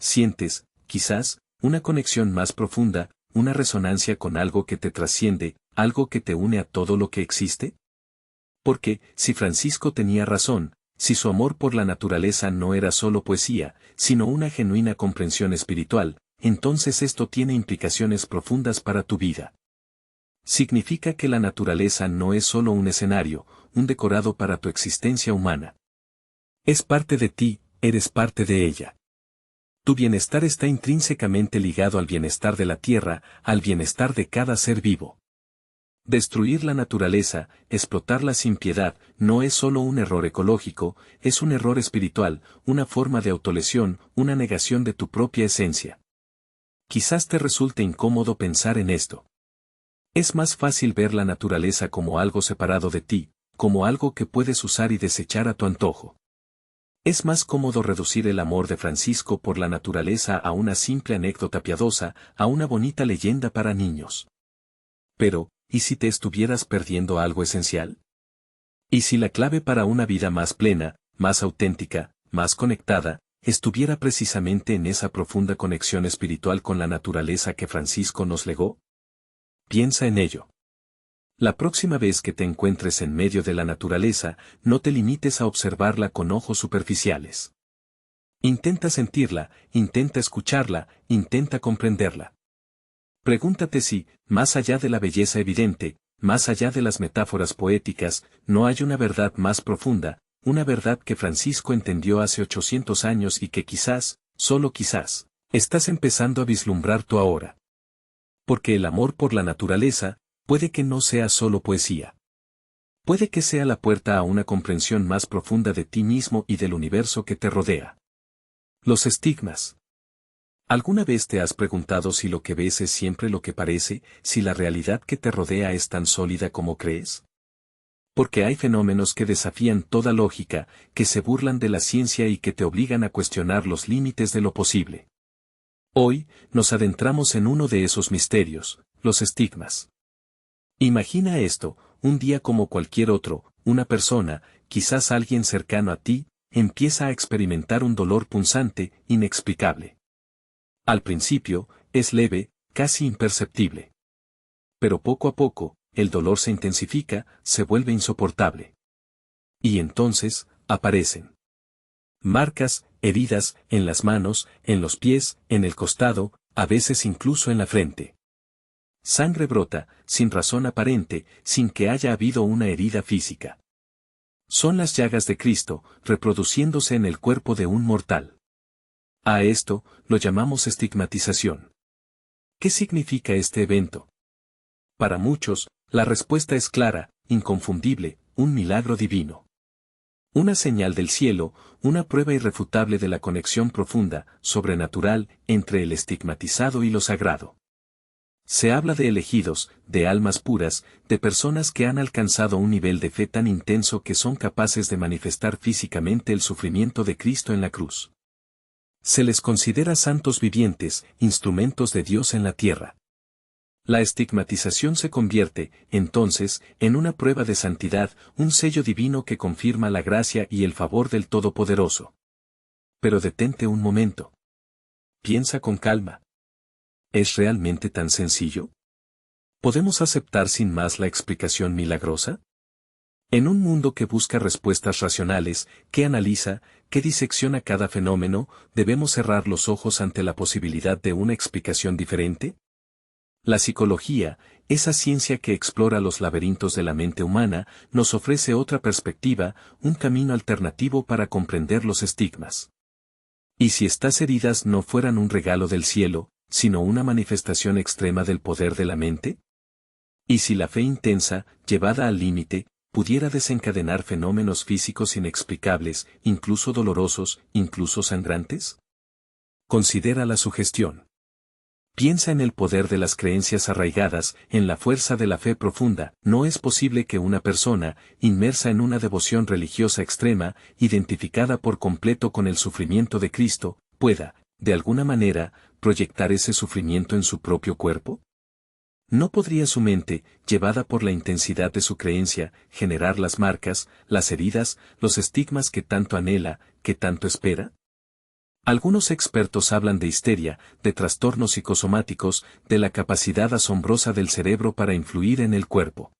Sientes, quizás, una conexión más profunda, una resonancia con algo que te trasciende, algo que te une a todo lo que existe. Porque, si Francisco tenía razón, si su amor por la naturaleza no era solo poesía, sino una genuina comprensión espiritual, entonces esto tiene implicaciones profundas para tu vida. Significa que la naturaleza no es solo un escenario, un decorado para tu existencia humana. Es parte de ti, eres parte de ella. Tu bienestar está intrínsecamente ligado al bienestar de la tierra, al bienestar de cada ser vivo. Destruir la naturaleza, explotarla sin piedad, no es solo un error ecológico, es un error espiritual, una forma de autolesión, una negación de tu propia esencia. Quizás te resulte incómodo pensar en esto. Es más fácil ver la naturaleza como algo separado de ti, como algo que puedes usar y desechar a tu antojo. Es más cómodo reducir el amor de Francisco por la naturaleza a una simple anécdota piadosa, a una bonita leyenda para niños. Pero, ¿y si te estuvieras perdiendo algo esencial? ¿Y si la clave para una vida más plena, más auténtica, más conectada, estuviera precisamente en esa profunda conexión espiritual con la naturaleza que Francisco nos legó? Piensa en ello. La próxima vez que te encuentres en medio de la naturaleza, no te limites a observarla con ojos superficiales. Intenta sentirla, intenta escucharla, intenta comprenderla. Pregúntate si, más allá de la belleza evidente, más allá de las metáforas poéticas, no hay una verdad más profunda, una verdad que Francisco entendió hace 800 años y que quizás, solo quizás, estás empezando a vislumbrar tú ahora. Porque el amor por la naturaleza, puede que no sea solo poesía. Puede que sea la puerta a una comprensión más profunda de ti mismo y del universo que te rodea. Los estigmas. ¿Alguna vez te has preguntado si lo que ves es siempre lo que parece, si la realidad que te rodea es tan sólida como crees? Porque hay fenómenos que desafían toda lógica, que se burlan de la ciencia y que te obligan a cuestionar los límites de lo posible. Hoy, nos adentramos en uno de esos misterios, los estigmas. Imagina esto, un día como cualquier otro, una persona, quizás alguien cercano a ti, empieza a experimentar un dolor punzante, inexplicable. Al principio, es leve, casi imperceptible. Pero poco a poco, el dolor se intensifica, se vuelve insoportable. Y entonces, aparecen marcas, heridas, en las manos, en los pies, en el costado, a veces incluso en la frente. Sangre brota, sin razón aparente, sin que haya habido una herida física. Son las llagas de Cristo, reproduciéndose en el cuerpo de un mortal. A esto, lo llamamos estigmatización. ¿Qué significa este evento? Para muchos, la respuesta es clara, inconfundible, un milagro divino. Una señal del cielo, una prueba irrefutable de la conexión profunda, sobrenatural, entre el estigmatizado y lo sagrado. Se habla de elegidos, de almas puras, de personas que han alcanzado un nivel de fe tan intenso que son capaces de manifestar físicamente el sufrimiento de Cristo en la cruz. Se les considera santos vivientes, instrumentos de Dios en la tierra. La estigmatización se convierte, entonces, en una prueba de santidad, un sello divino que confirma la gracia y el favor del Todopoderoso. Pero detente un momento. Piensa con calma. ¿Es realmente tan sencillo? ¿Podemos aceptar sin más la explicación milagrosa? En un mundo que busca respuestas racionales, que analiza, que disecciona cada fenómeno, ¿debemos cerrar los ojos ante la posibilidad de una explicación diferente? La psicología, esa ciencia que explora los laberintos de la mente humana, nos ofrece otra perspectiva, un camino alternativo para comprender los estigmas. ¿Y si estas heridas no fueran un regalo del cielo, sino una manifestación extrema del poder de la mente? ¿Y si la fe intensa, llevada al límite, pudiera desencadenar fenómenos físicos inexplicables, incluso dolorosos, incluso sangrantes? Considera la sugestión. Piensa en el poder de las creencias arraigadas, en la fuerza de la fe profunda. No es posible que una persona, inmersa en una devoción religiosa extrema, identificada por completo con el sufrimiento de Cristo, pueda, de alguna manera, proyectar ese sufrimiento en su propio cuerpo. ¿No podría su mente, llevada por la intensidad de su creencia, generar las marcas, las heridas, los estigmas que tanto anhela, que tanto espera? Algunos expertos hablan de histeria, de trastornos psicosomáticos, de la capacidad asombrosa del cerebro para influir en el cuerpo.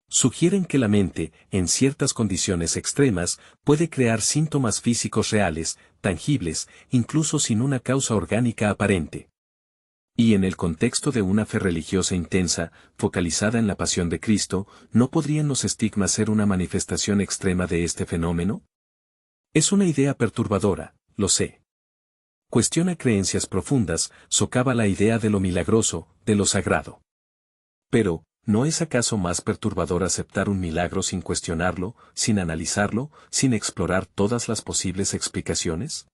Sugieren que la mente, en ciertas condiciones extremas, puede crear síntomas físicos reales, tangibles, incluso sin una causa orgánica aparente. Y en el contexto de una fe religiosa intensa, focalizada en la pasión de Cristo, ¿no podrían los estigmas ser una manifestación extrema de este fenómeno? Es una idea perturbadora, lo sé. Cuestiona creencias profundas, socava la idea de lo milagroso, de lo sagrado. Pero, ¿no es acaso más perturbador aceptar un milagro sin cuestionarlo, sin analizarlo, sin explorar todas las posibles explicaciones?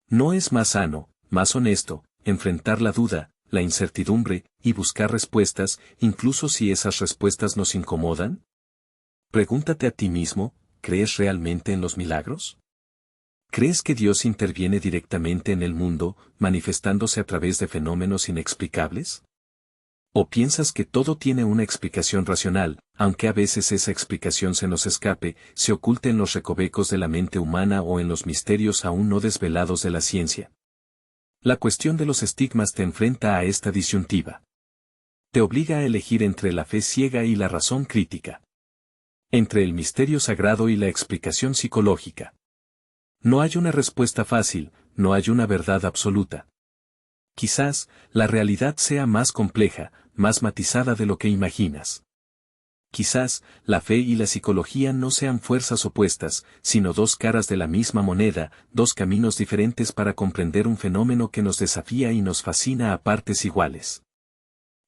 ¿No es más sano, más honesto, enfrentar la duda, la incertidumbre, y buscar respuestas, incluso si esas respuestas nos incomodan? Pregúntate a ti mismo, ¿crees realmente en los milagros? ¿Crees que Dios interviene directamente en el mundo, manifestándose a través de fenómenos inexplicables? ¿O piensas que todo tiene una explicación racional, aunque a veces esa explicación se nos escape, se oculte en los recovecos de la mente humana o en los misterios aún no desvelados de la ciencia? La cuestión de los estigmas te enfrenta a esta disyuntiva. Te obliga a elegir entre la fe ciega y la razón crítica. Entre el misterio sagrado y la explicación psicológica. No hay una respuesta fácil, no hay una verdad absoluta. Quizás, la realidad sea más compleja, más matizada de lo que imaginas. Quizás, la fe y la psicología no sean fuerzas opuestas, sino dos caras de la misma moneda, dos caminos diferentes para comprender un fenómeno que nos desafía y nos fascina a partes iguales.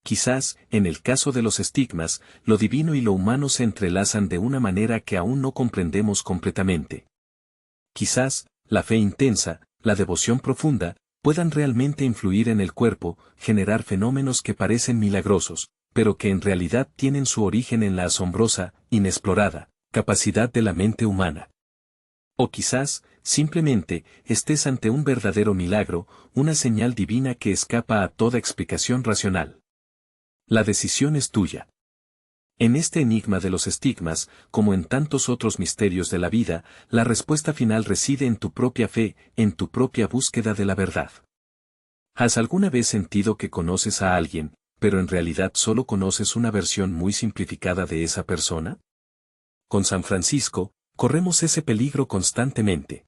Quizás, en el caso de los estigmas, lo divino y lo humano se entrelazan de una manera que aún no comprendemos completamente. Quizás, la fe intensa, la devoción profunda, puedan realmente influir en el cuerpo, generar fenómenos que parecen milagrosos, pero que en realidad tienen su origen en la asombrosa, inexplorada, capacidad de la mente humana. O quizás, simplemente, estés ante un verdadero milagro, una señal divina que escapa a toda explicación racional. La decisión es tuya. En este enigma de los estigmas, como en tantos otros misterios de la vida, la respuesta final reside en tu propia fe, en tu propia búsqueda de la verdad. ¿Has alguna vez sentido que conoces a alguien, pero en realidad solo conoces una versión muy simplificada de esa persona? Con San Francisco, corremos ese peligro constantemente.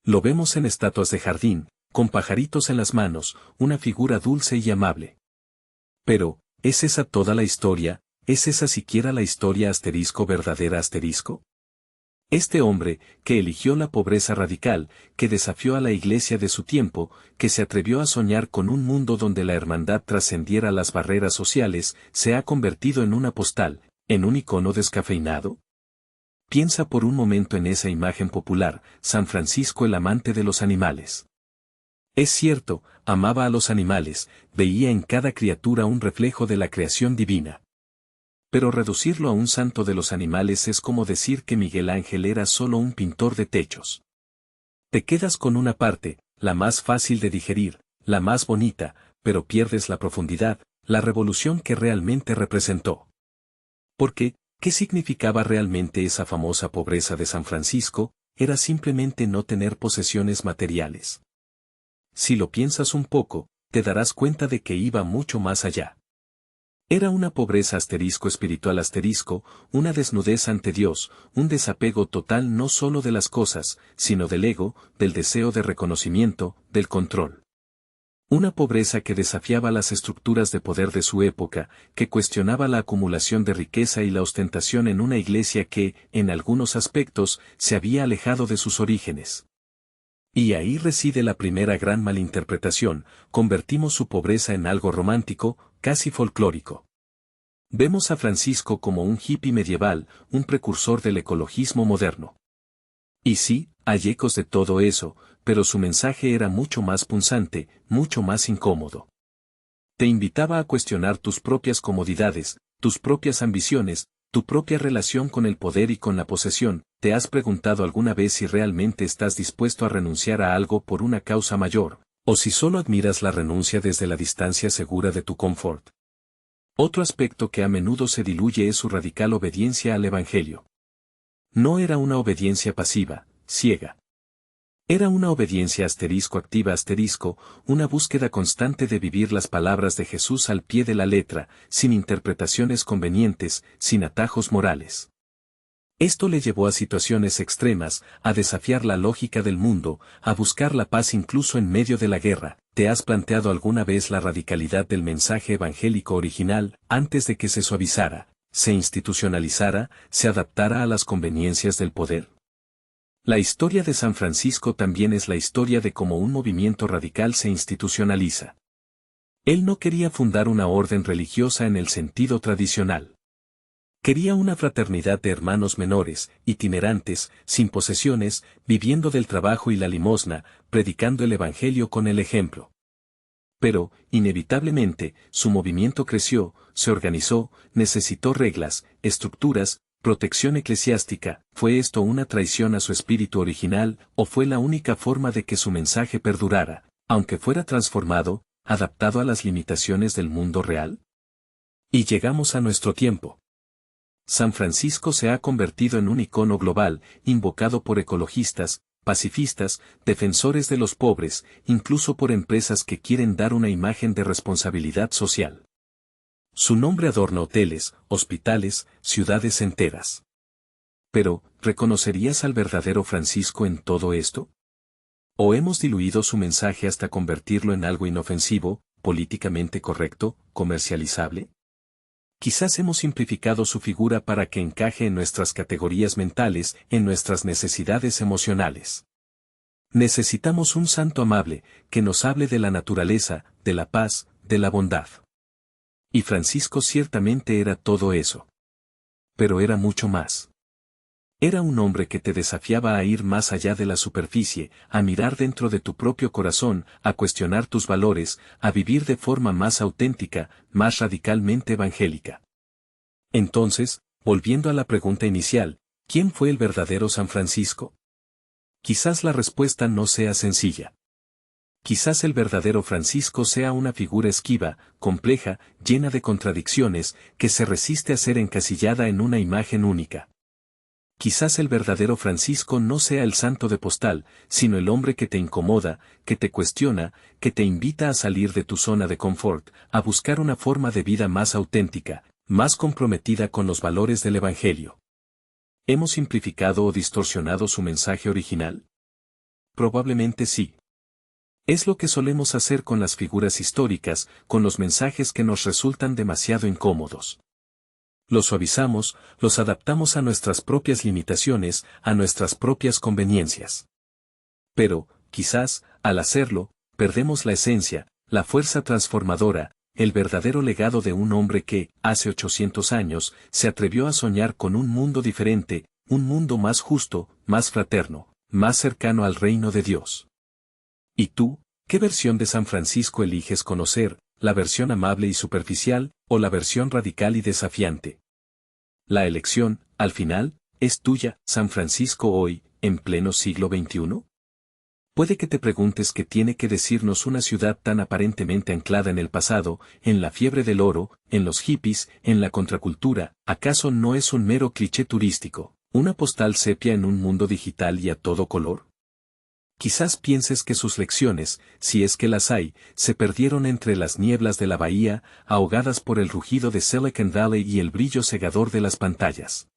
Lo vemos en estatuas de jardín, con pajaritos en las manos, una figura dulce y amable. Pero, ¿es esa toda la historia? ¿Es esa siquiera la historia verdadera? Este hombre, que eligió la pobreza radical, que desafió a la iglesia de su tiempo, que se atrevió a soñar con un mundo donde la hermandad trascendiera las barreras sociales, ¿se ha convertido en una postal, en un icono descafeinado? Piensa por un momento en esa imagen popular, San Francisco el amante de los animales. Es cierto, amaba a los animales, veía en cada criatura un reflejo de la creación divina. Pero reducirlo a un santo de los animales es como decir que Miguel Ángel era solo un pintor de techos. Te quedas con una parte, la más fácil de digerir, la más bonita, pero pierdes la profundidad, la revolución que realmente representó. Porque, ¿qué significaba realmente esa famosa pobreza de San Francisco? Era simplemente no tener posesiones materiales. Si lo piensas un poco, te darás cuenta de que iba mucho más allá. Era una pobreza espiritual una desnudez ante Dios, un desapego total no solo de las cosas, sino del ego, del deseo de reconocimiento, del control. Una pobreza que desafiaba las estructuras de poder de su época, que cuestionaba la acumulación de riqueza y la ostentación en una iglesia que, en algunos aspectos, se había alejado de sus orígenes. Y ahí reside la primera gran malinterpretación, convertimos su pobreza en algo romántico, casi folclórico. Vemos a Francisco como un hippie medieval, un precursor del ecologismo moderno. Y sí, hay ecos de todo eso, pero su mensaje era mucho más punzante, mucho más incómodo. Te invitaba a cuestionar tus propias comodidades, tus propias ambiciones, tu propia relación con el poder y con la posesión. ¿Te has preguntado alguna vez si realmente estás dispuesto a renunciar a algo por una causa mayor, o si solo admiras la renuncia desde la distancia segura de tu confort? Otro aspecto que a menudo se diluye es su radical obediencia al Evangelio. No era una obediencia pasiva, ciega. Era una obediencia activa, una búsqueda constante de vivir las palabras de Jesús al pie de la letra, sin interpretaciones convenientes, sin atajos morales. Esto le llevó a situaciones extremas, a desafiar la lógica del mundo, a buscar la paz incluso en medio de la guerra. ¿Te has planteado alguna vez la radicalidad del mensaje evangélico original, antes de que se suavizara, se institucionalizara, se adaptara a las conveniencias del poder? La historia de San Francisco también es la historia de cómo un movimiento radical se institucionaliza. Él no quería fundar una orden religiosa en el sentido tradicional. Quería una fraternidad de hermanos menores, itinerantes, sin posesiones, viviendo del trabajo y la limosna, predicando el Evangelio con el ejemplo. Pero, inevitablemente, su movimiento creció, se organizó, necesitó reglas, estructuras, protección eclesiástica. ¿Fue esto una traición a su espíritu original, o fue la única forma de que su mensaje perdurara, aunque fuera transformado, adaptado a las limitaciones del mundo real? Y llegamos a nuestro tiempo. San Francisco se ha convertido en un icono global, invocado por ecologistas, pacifistas, defensores de los pobres, incluso por empresas que quieren dar una imagen de responsabilidad social. Su nombre adorna hoteles, hospitales, ciudades enteras. Pero, ¿reconocerías al verdadero Francisco en todo esto? ¿O hemos diluido su mensaje hasta convertirlo en algo inofensivo, políticamente correcto, comercializable? Quizás hemos simplificado su figura para que encaje en nuestras categorías mentales, en nuestras necesidades emocionales. Necesitamos un santo amable, que nos hable de la naturaleza, de la paz, de la bondad. Y Francisco ciertamente era todo eso. Pero era mucho más. Era un hombre que te desafiaba a ir más allá de la superficie, a mirar dentro de tu propio corazón, a cuestionar tus valores, a vivir de forma más auténtica, más radicalmente evangélica. Entonces, volviendo a la pregunta inicial, ¿quién fue el verdadero San Francisco? Quizás la respuesta no sea sencilla. Quizás el verdadero Francisco sea una figura esquiva, compleja, llena de contradicciones, que se resiste a ser encasillada en una imagen única. Quizás el verdadero Francisco no sea el santo de postal, sino el hombre que te incomoda, que te cuestiona, que te invita a salir de tu zona de confort, a buscar una forma de vida más auténtica, más comprometida con los valores del Evangelio. ¿Hemos simplificado o distorsionado su mensaje original? Probablemente sí. Es lo que solemos hacer con las figuras históricas, con los mensajes que nos resultan demasiado incómodos. Los suavizamos, los adaptamos a nuestras propias limitaciones, a nuestras propias conveniencias. Pero, quizás, al hacerlo, perdemos la esencia, la fuerza transformadora, el verdadero legado de un hombre que, hace 800 años, se atrevió a soñar con un mundo diferente, un mundo más justo, más fraterno, más cercano al reino de Dios. ¿Y tú, qué versión de San Francisco eliges conocer, la versión amable y superficial, o la versión radical y desafiante? La elección, al final, es tuya. San Francisco hoy, en pleno siglo XXI. Puede que te preguntes qué tiene que decirnos una ciudad tan aparentemente anclada en el pasado, en la fiebre del oro, en los hippies, en la contracultura. ¿Acaso no es un mero cliché turístico, una postal sepia en un mundo digital y a todo color? Quizás pienses que sus lecciones, si es que las hay, se perdieron entre las nieblas de la bahía, ahogadas por el rugido de Silicon Valley y el brillo cegador de las pantallas.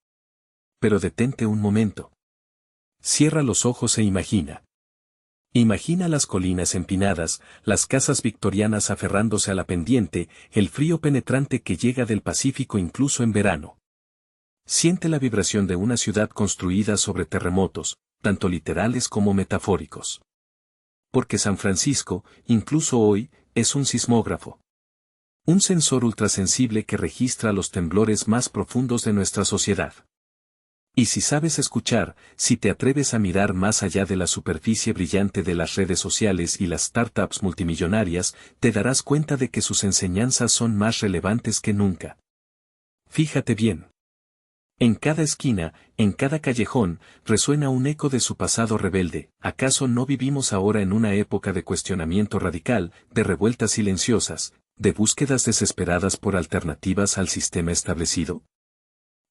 Pero detente un momento. Cierra los ojos e imagina. Imagina las colinas empinadas, las casas victorianas aferrándose a la pendiente, el frío penetrante que llega del Pacífico incluso en verano. Siente la vibración de una ciudad construida sobre terremotos, tanto literales como metafóricos. Porque San Francisco, incluso hoy, es un sismógrafo. Un sensor ultrasensible que registra los temblores más profundos de nuestra sociedad. Y si sabes escuchar, si te atreves a mirar más allá de la superficie brillante de las redes sociales y las startups multimillonarias, te darás cuenta de que sus enseñanzas son más relevantes que nunca. Fíjate bien. En cada esquina, en cada callejón, resuena un eco de su pasado rebelde. ¿Acaso no vivimos ahora en una época de cuestionamiento radical, de revueltas silenciosas, de búsquedas desesperadas por alternativas al sistema establecido?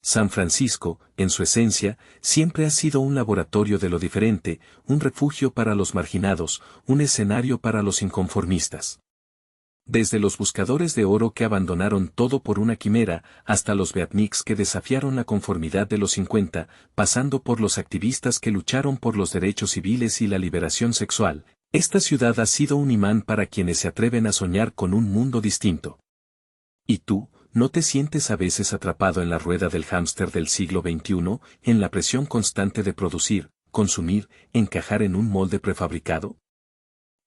San Francisco, en su esencia, siempre ha sido un laboratorio de lo diferente, un refugio para los marginados, un escenario para los inconformistas. Desde los buscadores de oro que abandonaron todo por una quimera, hasta los beatniks que desafiaron la conformidad de los 50, pasando por los activistas que lucharon por los derechos civiles y la liberación sexual, esta ciudad ha sido un imán para quienes se atreven a soñar con un mundo distinto. ¿Y tú? ¿No te sientes a veces atrapado en la rueda del hámster del siglo XXI, en la presión constante de producir, consumir, encajar en un molde prefabricado?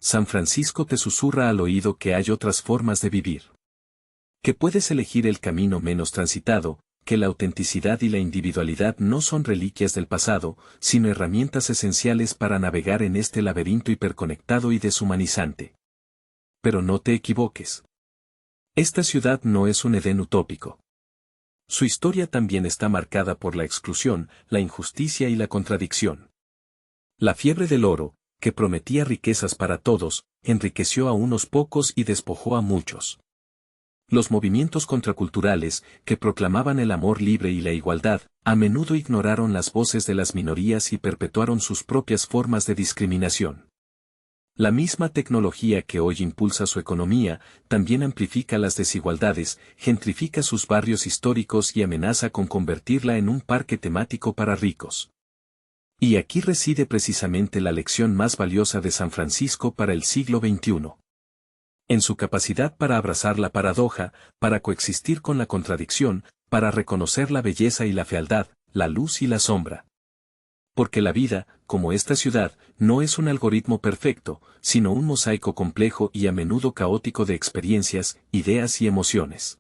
San Francisco te susurra al oído que hay otras formas de vivir. Que puedes elegir el camino menos transitado, que la autenticidad y la individualidad no son reliquias del pasado, sino herramientas esenciales para navegar en este laberinto hiperconectado y deshumanizante. Pero no te equivoques. Esta ciudad no es un Edén utópico. Su historia también está marcada por la exclusión, la injusticia y la contradicción. La fiebre del oro, que prometía riquezas para todos, enriqueció a unos pocos y despojó a muchos. Los movimientos contraculturales, que proclamaban el amor libre y la igualdad, a menudo ignoraron las voces de las minorías y perpetuaron sus propias formas de discriminación. La misma tecnología que hoy impulsa su economía, también amplifica las desigualdades, gentrifica sus barrios históricos y amenaza con convertirla en un parque temático para ricos. Y aquí reside precisamente la lección más valiosa de San Francisco para el siglo XXI. En su capacidad para abrazar la paradoja, para coexistir con la contradicción, para reconocer la belleza y la fealdad, la luz y la sombra. Porque la vida, como esta ciudad, no es un algoritmo perfecto, sino un mosaico complejo y a menudo caótico de experiencias, ideas y emociones.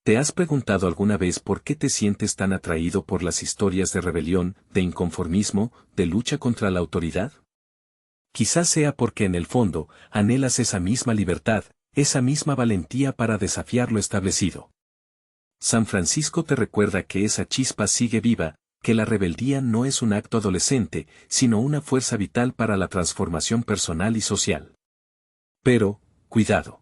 ¿Te has preguntado alguna vez por qué te sientes tan atraído por las historias de rebelión, de inconformismo, de lucha contra la autoridad? Quizás sea porque en el fondo, anhelas esa misma libertad, esa misma valentía para desafiar lo establecido. San Francisco te recuerda que esa chispa sigue viva, que la rebeldía no es un acto adolescente, sino una fuerza vital para la transformación personal y social. Pero, cuidado.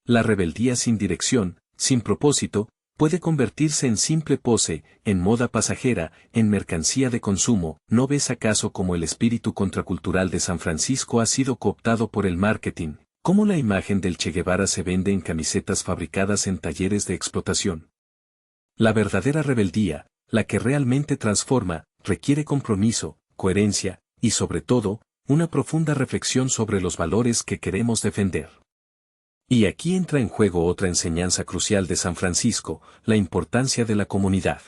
La rebeldía sin dirección, sin propósito, puede convertirse en simple pose, en moda pasajera, en mercancía de consumo. ¿No ves acaso cómo el espíritu contracultural de San Francisco ha sido cooptado por el marketing? ¿Cómo la imagen del Che Guevara se vende en camisetas fabricadas en talleres de explotación? La verdadera rebeldía, la que realmente transforma, requiere compromiso, coherencia, y sobre todo, una profunda reflexión sobre los valores que queremos defender. Y aquí entra en juego otra enseñanza crucial de San Francisco, la importancia de la comunidad.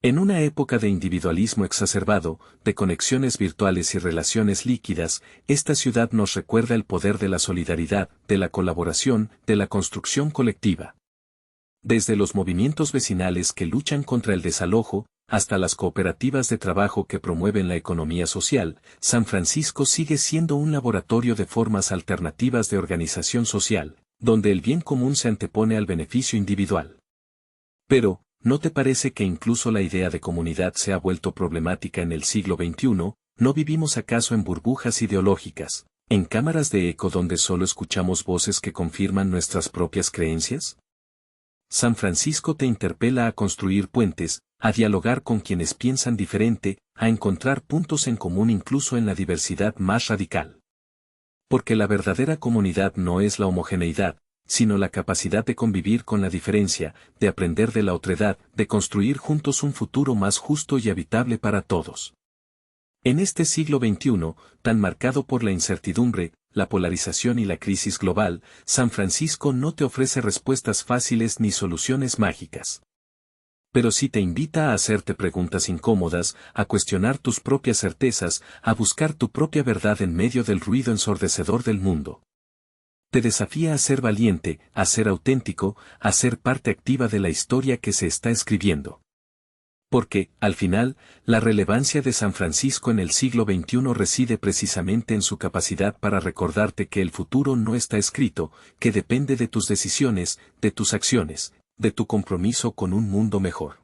En una época de individualismo exacerbado, de conexiones virtuales y relaciones líquidas, esta ciudad nos recuerda el poder de la solidaridad, de la colaboración, de la construcción colectiva. Desde los movimientos vecinales que luchan contra el desalojo, hasta las cooperativas de trabajo que promueven la economía social, San Francisco sigue siendo un laboratorio de formas alternativas de organización social, donde el bien común se antepone al beneficio individual. Pero, ¿no te parece que incluso la idea de comunidad se ha vuelto problemática en el siglo XXI? ¿No vivimos acaso en burbujas ideológicas, en cámaras de eco donde solo escuchamos voces que confirman nuestras propias creencias? San Francisco te interpela a construir puentes, a dialogar con quienes piensan diferente, a encontrar puntos en común incluso en la diversidad más radical. Porque la verdadera comunidad no es la homogeneidad, sino la capacidad de convivir con la diferencia, de aprender de la otredad, de construir juntos un futuro más justo y habitable para todos. En este siglo XXI, tan marcado por la incertidumbre, la polarización y la crisis global, San Francisco no te ofrece respuestas fáciles ni soluciones mágicas. Pero sí te invita a hacerte preguntas incómodas, a cuestionar tus propias certezas, a buscar tu propia verdad en medio del ruido ensordecedor del mundo. Te desafía a ser valiente, a ser auténtico, a ser parte activa de la historia que se está escribiendo. Porque, al final, la relevancia de San Francisco en el siglo XXI reside precisamente en su capacidad para recordarte que el futuro no está escrito, que depende de tus decisiones, de tus acciones, de tu compromiso con un mundo mejor.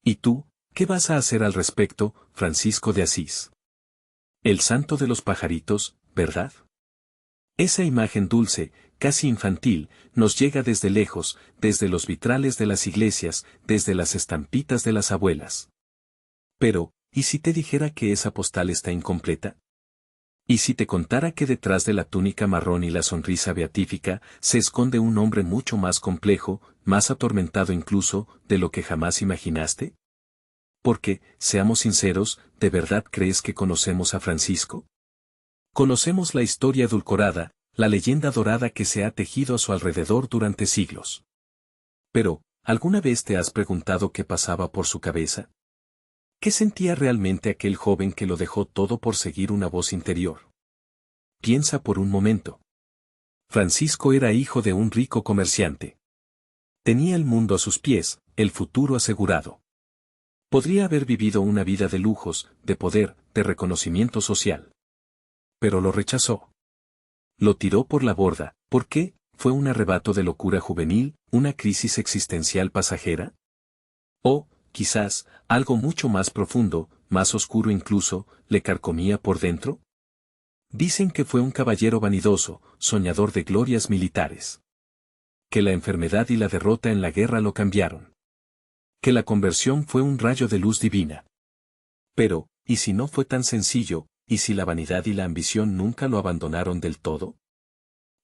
¿Y tú, qué vas a hacer al respecto, Francisco de Asís? El santo de los pajaritos, ¿verdad? Esa imagen dulce, casi infantil, nos llega desde lejos, desde los vitrales de las iglesias, desde las estampitas de las abuelas. Pero, ¿y si te dijera que esa postal está incompleta? ¿Y si te contara que detrás de la túnica marrón y la sonrisa beatífica se esconde un hombre mucho más complejo, más atormentado incluso, de lo que jamás imaginaste? Porque, seamos sinceros, ¿de verdad crees que conocemos a Francisco? Conocemos la historia edulcorada, la leyenda dorada que se ha tejido a su alrededor durante siglos. Pero, ¿alguna vez te has preguntado qué pasaba por su cabeza? ¿Qué sentía realmente aquel joven que lo dejó todo por seguir una voz interior? Piensa por un momento. Francisco era hijo de un rico comerciante. Tenía el mundo a sus pies, el futuro asegurado. Podría haber vivido una vida de lujos, de poder, de reconocimiento social. Pero lo rechazó. Lo tiró por la borda. ¿Por qué? ¿Fue un arrebato de locura juvenil, una crisis existencial pasajera? O, quizás, algo mucho más profundo, más oscuro incluso, le carcomía por dentro. Dicen que fue un caballero vanidoso, soñador de glorias militares. Que la enfermedad y la derrota en la guerra lo cambiaron. Que la conversión fue un rayo de luz divina. Pero, ¿y si no fue tan sencillo? ¿Y si la vanidad y la ambición nunca lo abandonaron del todo?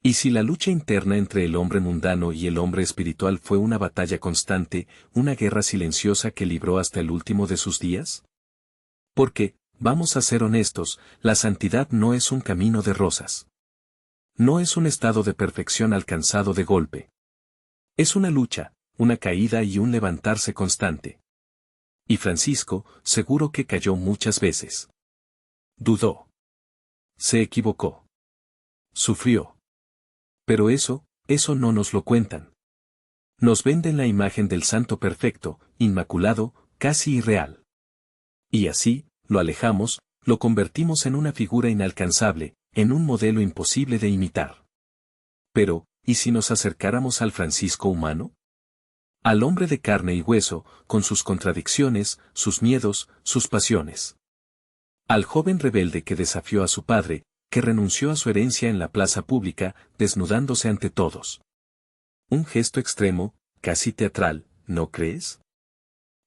¿Y si la lucha interna entre el hombre mundano y el hombre espiritual fue una batalla constante, una guerra silenciosa que libró hasta el último de sus días? Porque, vamos a ser honestos, la santidad no es un camino de rosas. No es un estado de perfección alcanzado de golpe. Es una lucha, una caída y un levantarse constante. Y Francisco, seguro que cayó muchas veces. Dudó. Se equivocó. Sufrió. Pero eso no nos lo cuentan. Nos venden la imagen del santo perfecto, inmaculado, casi irreal. Y así, lo alejamos, lo convertimos en una figura inalcanzable, en un modelo imposible de imitar. Pero, ¿y si nos acercáramos al Francisco humano? Al hombre de carne y hueso, con sus contradicciones, sus miedos, sus pasiones. Al joven rebelde que desafió a su padre, que renunció a su herencia en la plaza pública, desnudándose ante todos. Un gesto extremo, casi teatral, ¿no crees?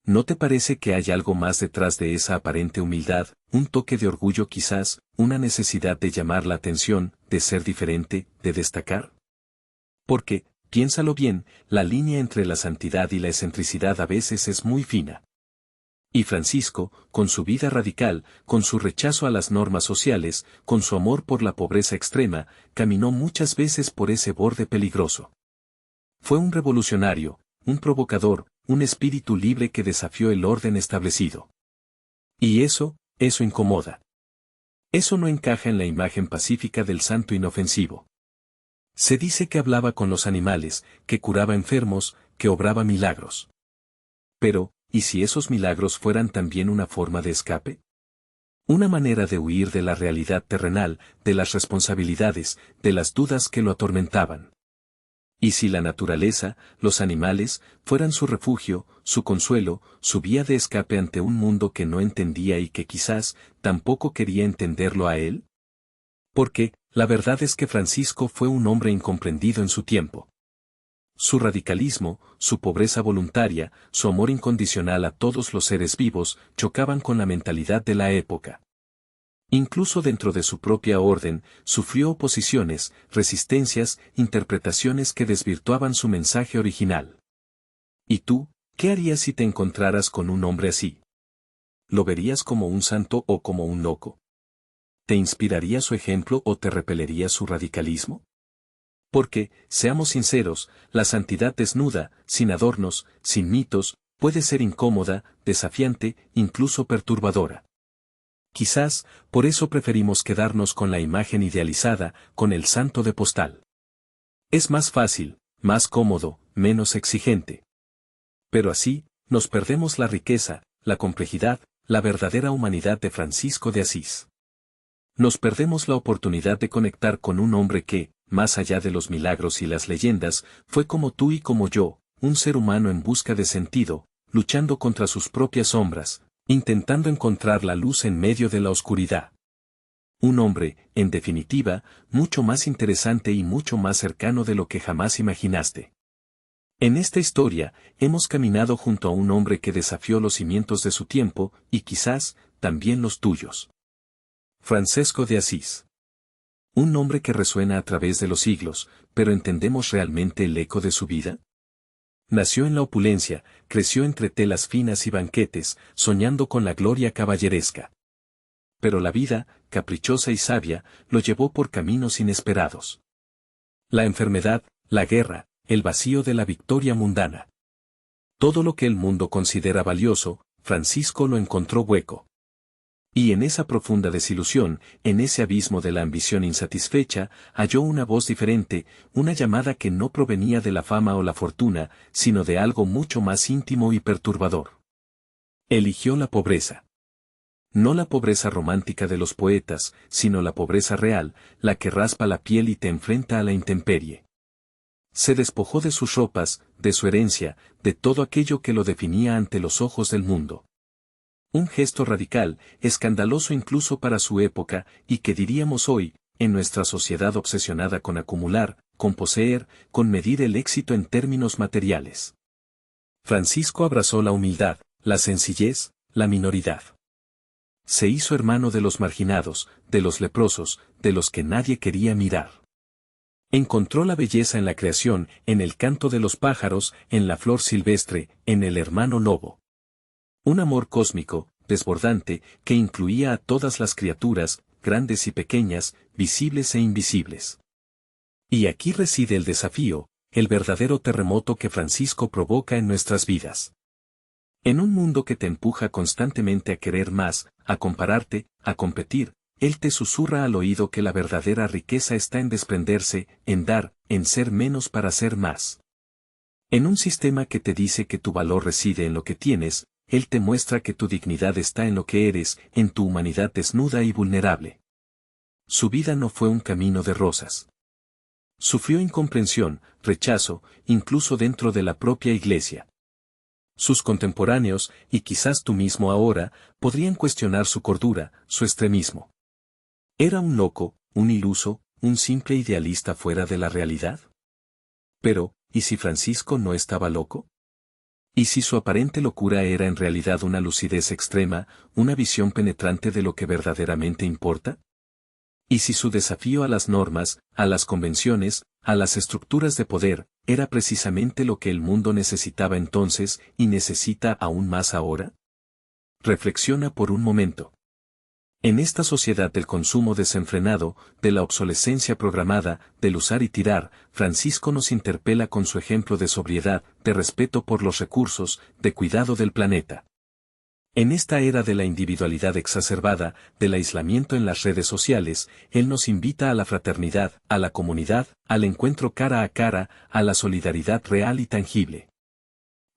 ¿No te parece que hay algo más detrás de esa aparente humildad, un toque de orgullo quizás, una necesidad de llamar la atención, de ser diferente, de destacar? Porque, piénsalo bien, la línea entre la santidad y la excentricidad a veces es muy fina. Y Francisco, con su vida radical, con su rechazo a las normas sociales, con su amor por la pobreza extrema, caminó muchas veces por ese borde peligroso. Fue un revolucionario, un provocador, un espíritu libre que desafió el orden establecido. Y eso incomoda. Eso no encaja en la imagen pacífica del santo inofensivo. Se dice que hablaba con los animales, que curaba enfermos, que obraba milagros. Pero, ¿y si esos milagros fueran también una forma de escape? Una manera de huir de la realidad terrenal, de las responsabilidades, de las dudas que lo atormentaban. ¿Y si la naturaleza, los animales, fueran su refugio, su consuelo, su vía de escape ante un mundo que no entendía y que quizás tampoco quería entenderlo a él? Porque, la verdad es que Francisco fue un hombre incomprendido en su tiempo. Su radicalismo, su pobreza voluntaria, su amor incondicional a todos los seres vivos, chocaban con la mentalidad de la época. Incluso dentro de su propia orden, sufrió oposiciones, resistencias, interpretaciones que desvirtuaban su mensaje original. ¿Y tú, qué harías si te encontraras con un hombre así? ¿Lo verías como un santo o como un loco? ¿Te inspiraría su ejemplo o te repelería su radicalismo? Porque, seamos sinceros, la santidad desnuda, sin adornos, sin mitos, puede ser incómoda, desafiante, incluso perturbadora. Quizás, por eso preferimos quedarnos con la imagen idealizada, con el santo de postal. Es más fácil, más cómodo, menos exigente. Pero así, nos perdemos la riqueza, la complejidad, la verdadera humanidad de Francisco de Asís. Nos perdemos la oportunidad de conectar con un hombre que, más allá de los milagros y las leyendas, fue como tú y como yo, un ser humano en busca de sentido, luchando contra sus propias sombras, intentando encontrar la luz en medio de la oscuridad. Un hombre, en definitiva, mucho más interesante y mucho más cercano de lo que jamás imaginaste. En esta historia, hemos caminado junto a un hombre que desafió los cimientos de su tiempo, y quizás, también los tuyos. Francisco de Asís. Un nombre que resuena a través de los siglos, pero ¿entendemos realmente el eco de su vida? Nació en la opulencia, creció entre telas finas y banquetes, soñando con la gloria caballeresca. Pero la vida, caprichosa y sabia, lo llevó por caminos inesperados. La enfermedad, la guerra, el vacío de la victoria mundana. Todo lo que el mundo considera valioso, Francisco lo encontró hueco. Y en esa profunda desilusión, en ese abismo de la ambición insatisfecha, halló una voz diferente, una llamada que no provenía de la fama o la fortuna, sino de algo mucho más íntimo y perturbador. Eligió la pobreza. No la pobreza romántica de los poetas, sino la pobreza real, la que raspa la piel y te enfrenta a la intemperie. Se despojó de sus ropas, de su herencia, de todo aquello que lo definía ante los ojos del mundo. Un gesto radical, escandaloso incluso para su época, y que diríamos hoy, en nuestra sociedad obsesionada con acumular, con poseer, con medir el éxito en términos materiales. Francisco abrazó la humildad, la sencillez, la minoridad. Se hizo hermano de los marginados, de los leprosos, de los que nadie quería mirar. Encontró la belleza en la creación, en el canto de los pájaros, en la flor silvestre, en el hermano lobo. Un amor cósmico, desbordante, que incluía a todas las criaturas, grandes y pequeñas, visibles e invisibles. Y aquí reside el desafío, el verdadero terremoto que Francisco provoca en nuestras vidas. En un mundo que te empuja constantemente a querer más, a compararte, a competir, él te susurra al oído que la verdadera riqueza está en desprenderse, en dar, en ser menos para ser más. En un sistema que te dice que tu valor reside en lo que tienes, él te muestra que tu dignidad está en lo que eres, en tu humanidad desnuda y vulnerable. Su vida no fue un camino de rosas. Sufrió incomprensión, rechazo, incluso dentro de la propia iglesia. Sus contemporáneos, y quizás tú mismo ahora, podrían cuestionar su cordura, su extremismo. ¿Era un loco, un iluso, un simple idealista fuera de la realidad? Pero, ¿y si Francisco no estaba loco? ¿Y si su aparente locura era en realidad una lucidez extrema, una visión penetrante de lo que verdaderamente importa? ¿Y si su desafío a las normas, a las convenciones, a las estructuras de poder, era precisamente lo que el mundo necesitaba entonces y necesita aún más ahora? Reflexiona por un momento. En esta sociedad del consumo desenfrenado, de la obsolescencia programada, del usar y tirar, Francisco nos interpela con su ejemplo de sobriedad, de respeto por los recursos, de cuidado del planeta. En esta era de la individualidad exacerbada, del aislamiento en las redes sociales, él nos invita a la fraternidad, a la comunidad, al encuentro cara a cara, a la solidaridad real y tangible.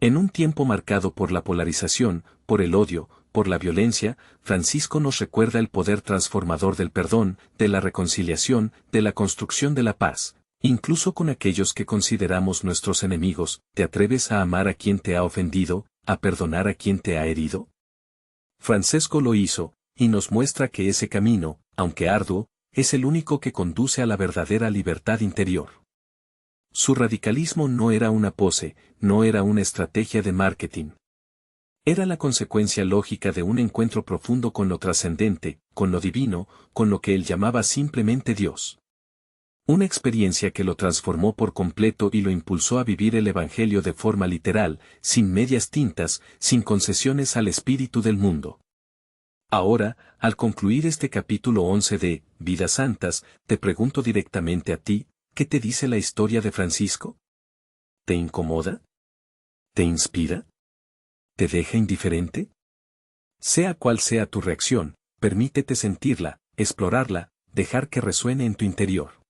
En un tiempo marcado por la polarización, por el odio, por la violencia, Francisco nos recuerda el poder transformador del perdón, de la reconciliación, de la construcción de la paz, incluso con aquellos que consideramos nuestros enemigos. ¿Te atreves a amar a quien te ha ofendido, a perdonar a quien te ha herido? Francisco lo hizo, y nos muestra que ese camino, aunque arduo, es el único que conduce a la verdadera libertad interior. Su radicalismo no era una pose, no era una estrategia de marketing. Era la consecuencia lógica de un encuentro profundo con lo trascendente, con lo divino, con lo que él llamaba simplemente Dios. Una experiencia que lo transformó por completo y lo impulsó a vivir el Evangelio de forma literal, sin medias tintas, sin concesiones al espíritu del mundo. Ahora, al concluir este capítulo 11 de Vidas Santas, te pregunto directamente a ti, ¿qué te dice la historia de Francisco? ¿Te incomoda? ¿Te inspira? ¿Te deja indiferente? Sea cual sea tu reacción, permítete sentirla, explorarla, dejar que resuene en tu interior.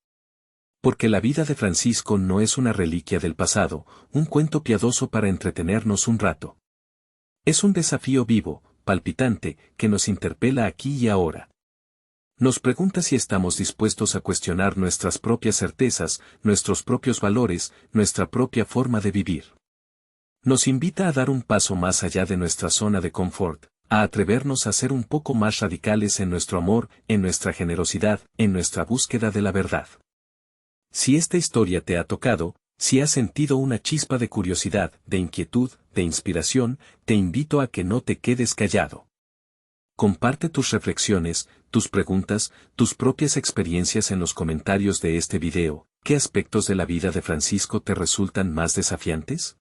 Porque la vida de Francisco no es una reliquia del pasado, un cuento piadoso para entretenernos un rato. Es un desafío vivo, palpitante, que nos interpela aquí y ahora. Nos pregunta si estamos dispuestos a cuestionar nuestras propias certezas, nuestros propios valores, nuestra propia forma de vivir. Nos invita a dar un paso más allá de nuestra zona de confort, a atrevernos a ser un poco más radicales en nuestro amor, en nuestra generosidad, en nuestra búsqueda de la verdad. Si esta historia te ha tocado, si has sentido una chispa de curiosidad, de inquietud, de inspiración, te invito a que no te quedes callado. Comparte tus reflexiones, tus preguntas, tus propias experiencias en los comentarios de este video. ¿Qué aspectos de la vida de Francisco te resultan más desafiantes?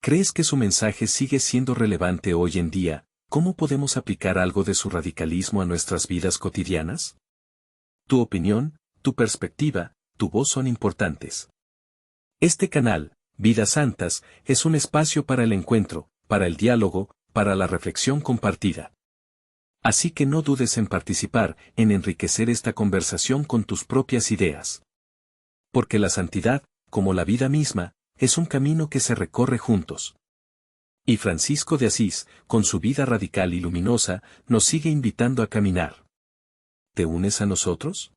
¿Crees que su mensaje sigue siendo relevante hoy en día? ¿Cómo podemos aplicar algo de su radicalismo a nuestras vidas cotidianas? Tu opinión, tu perspectiva, tu voz son importantes. Este canal, Vidas Santas, es un espacio para el encuentro, para el diálogo, para la reflexión compartida. Así que no dudes en participar, en enriquecer esta conversación con tus propias ideas. Porque la santidad, como la vida misma, es un camino que se recorre juntos. Y Francisco de Asís, con su vida radical y luminosa, nos sigue invitando a caminar. ¿Te unes a nosotros?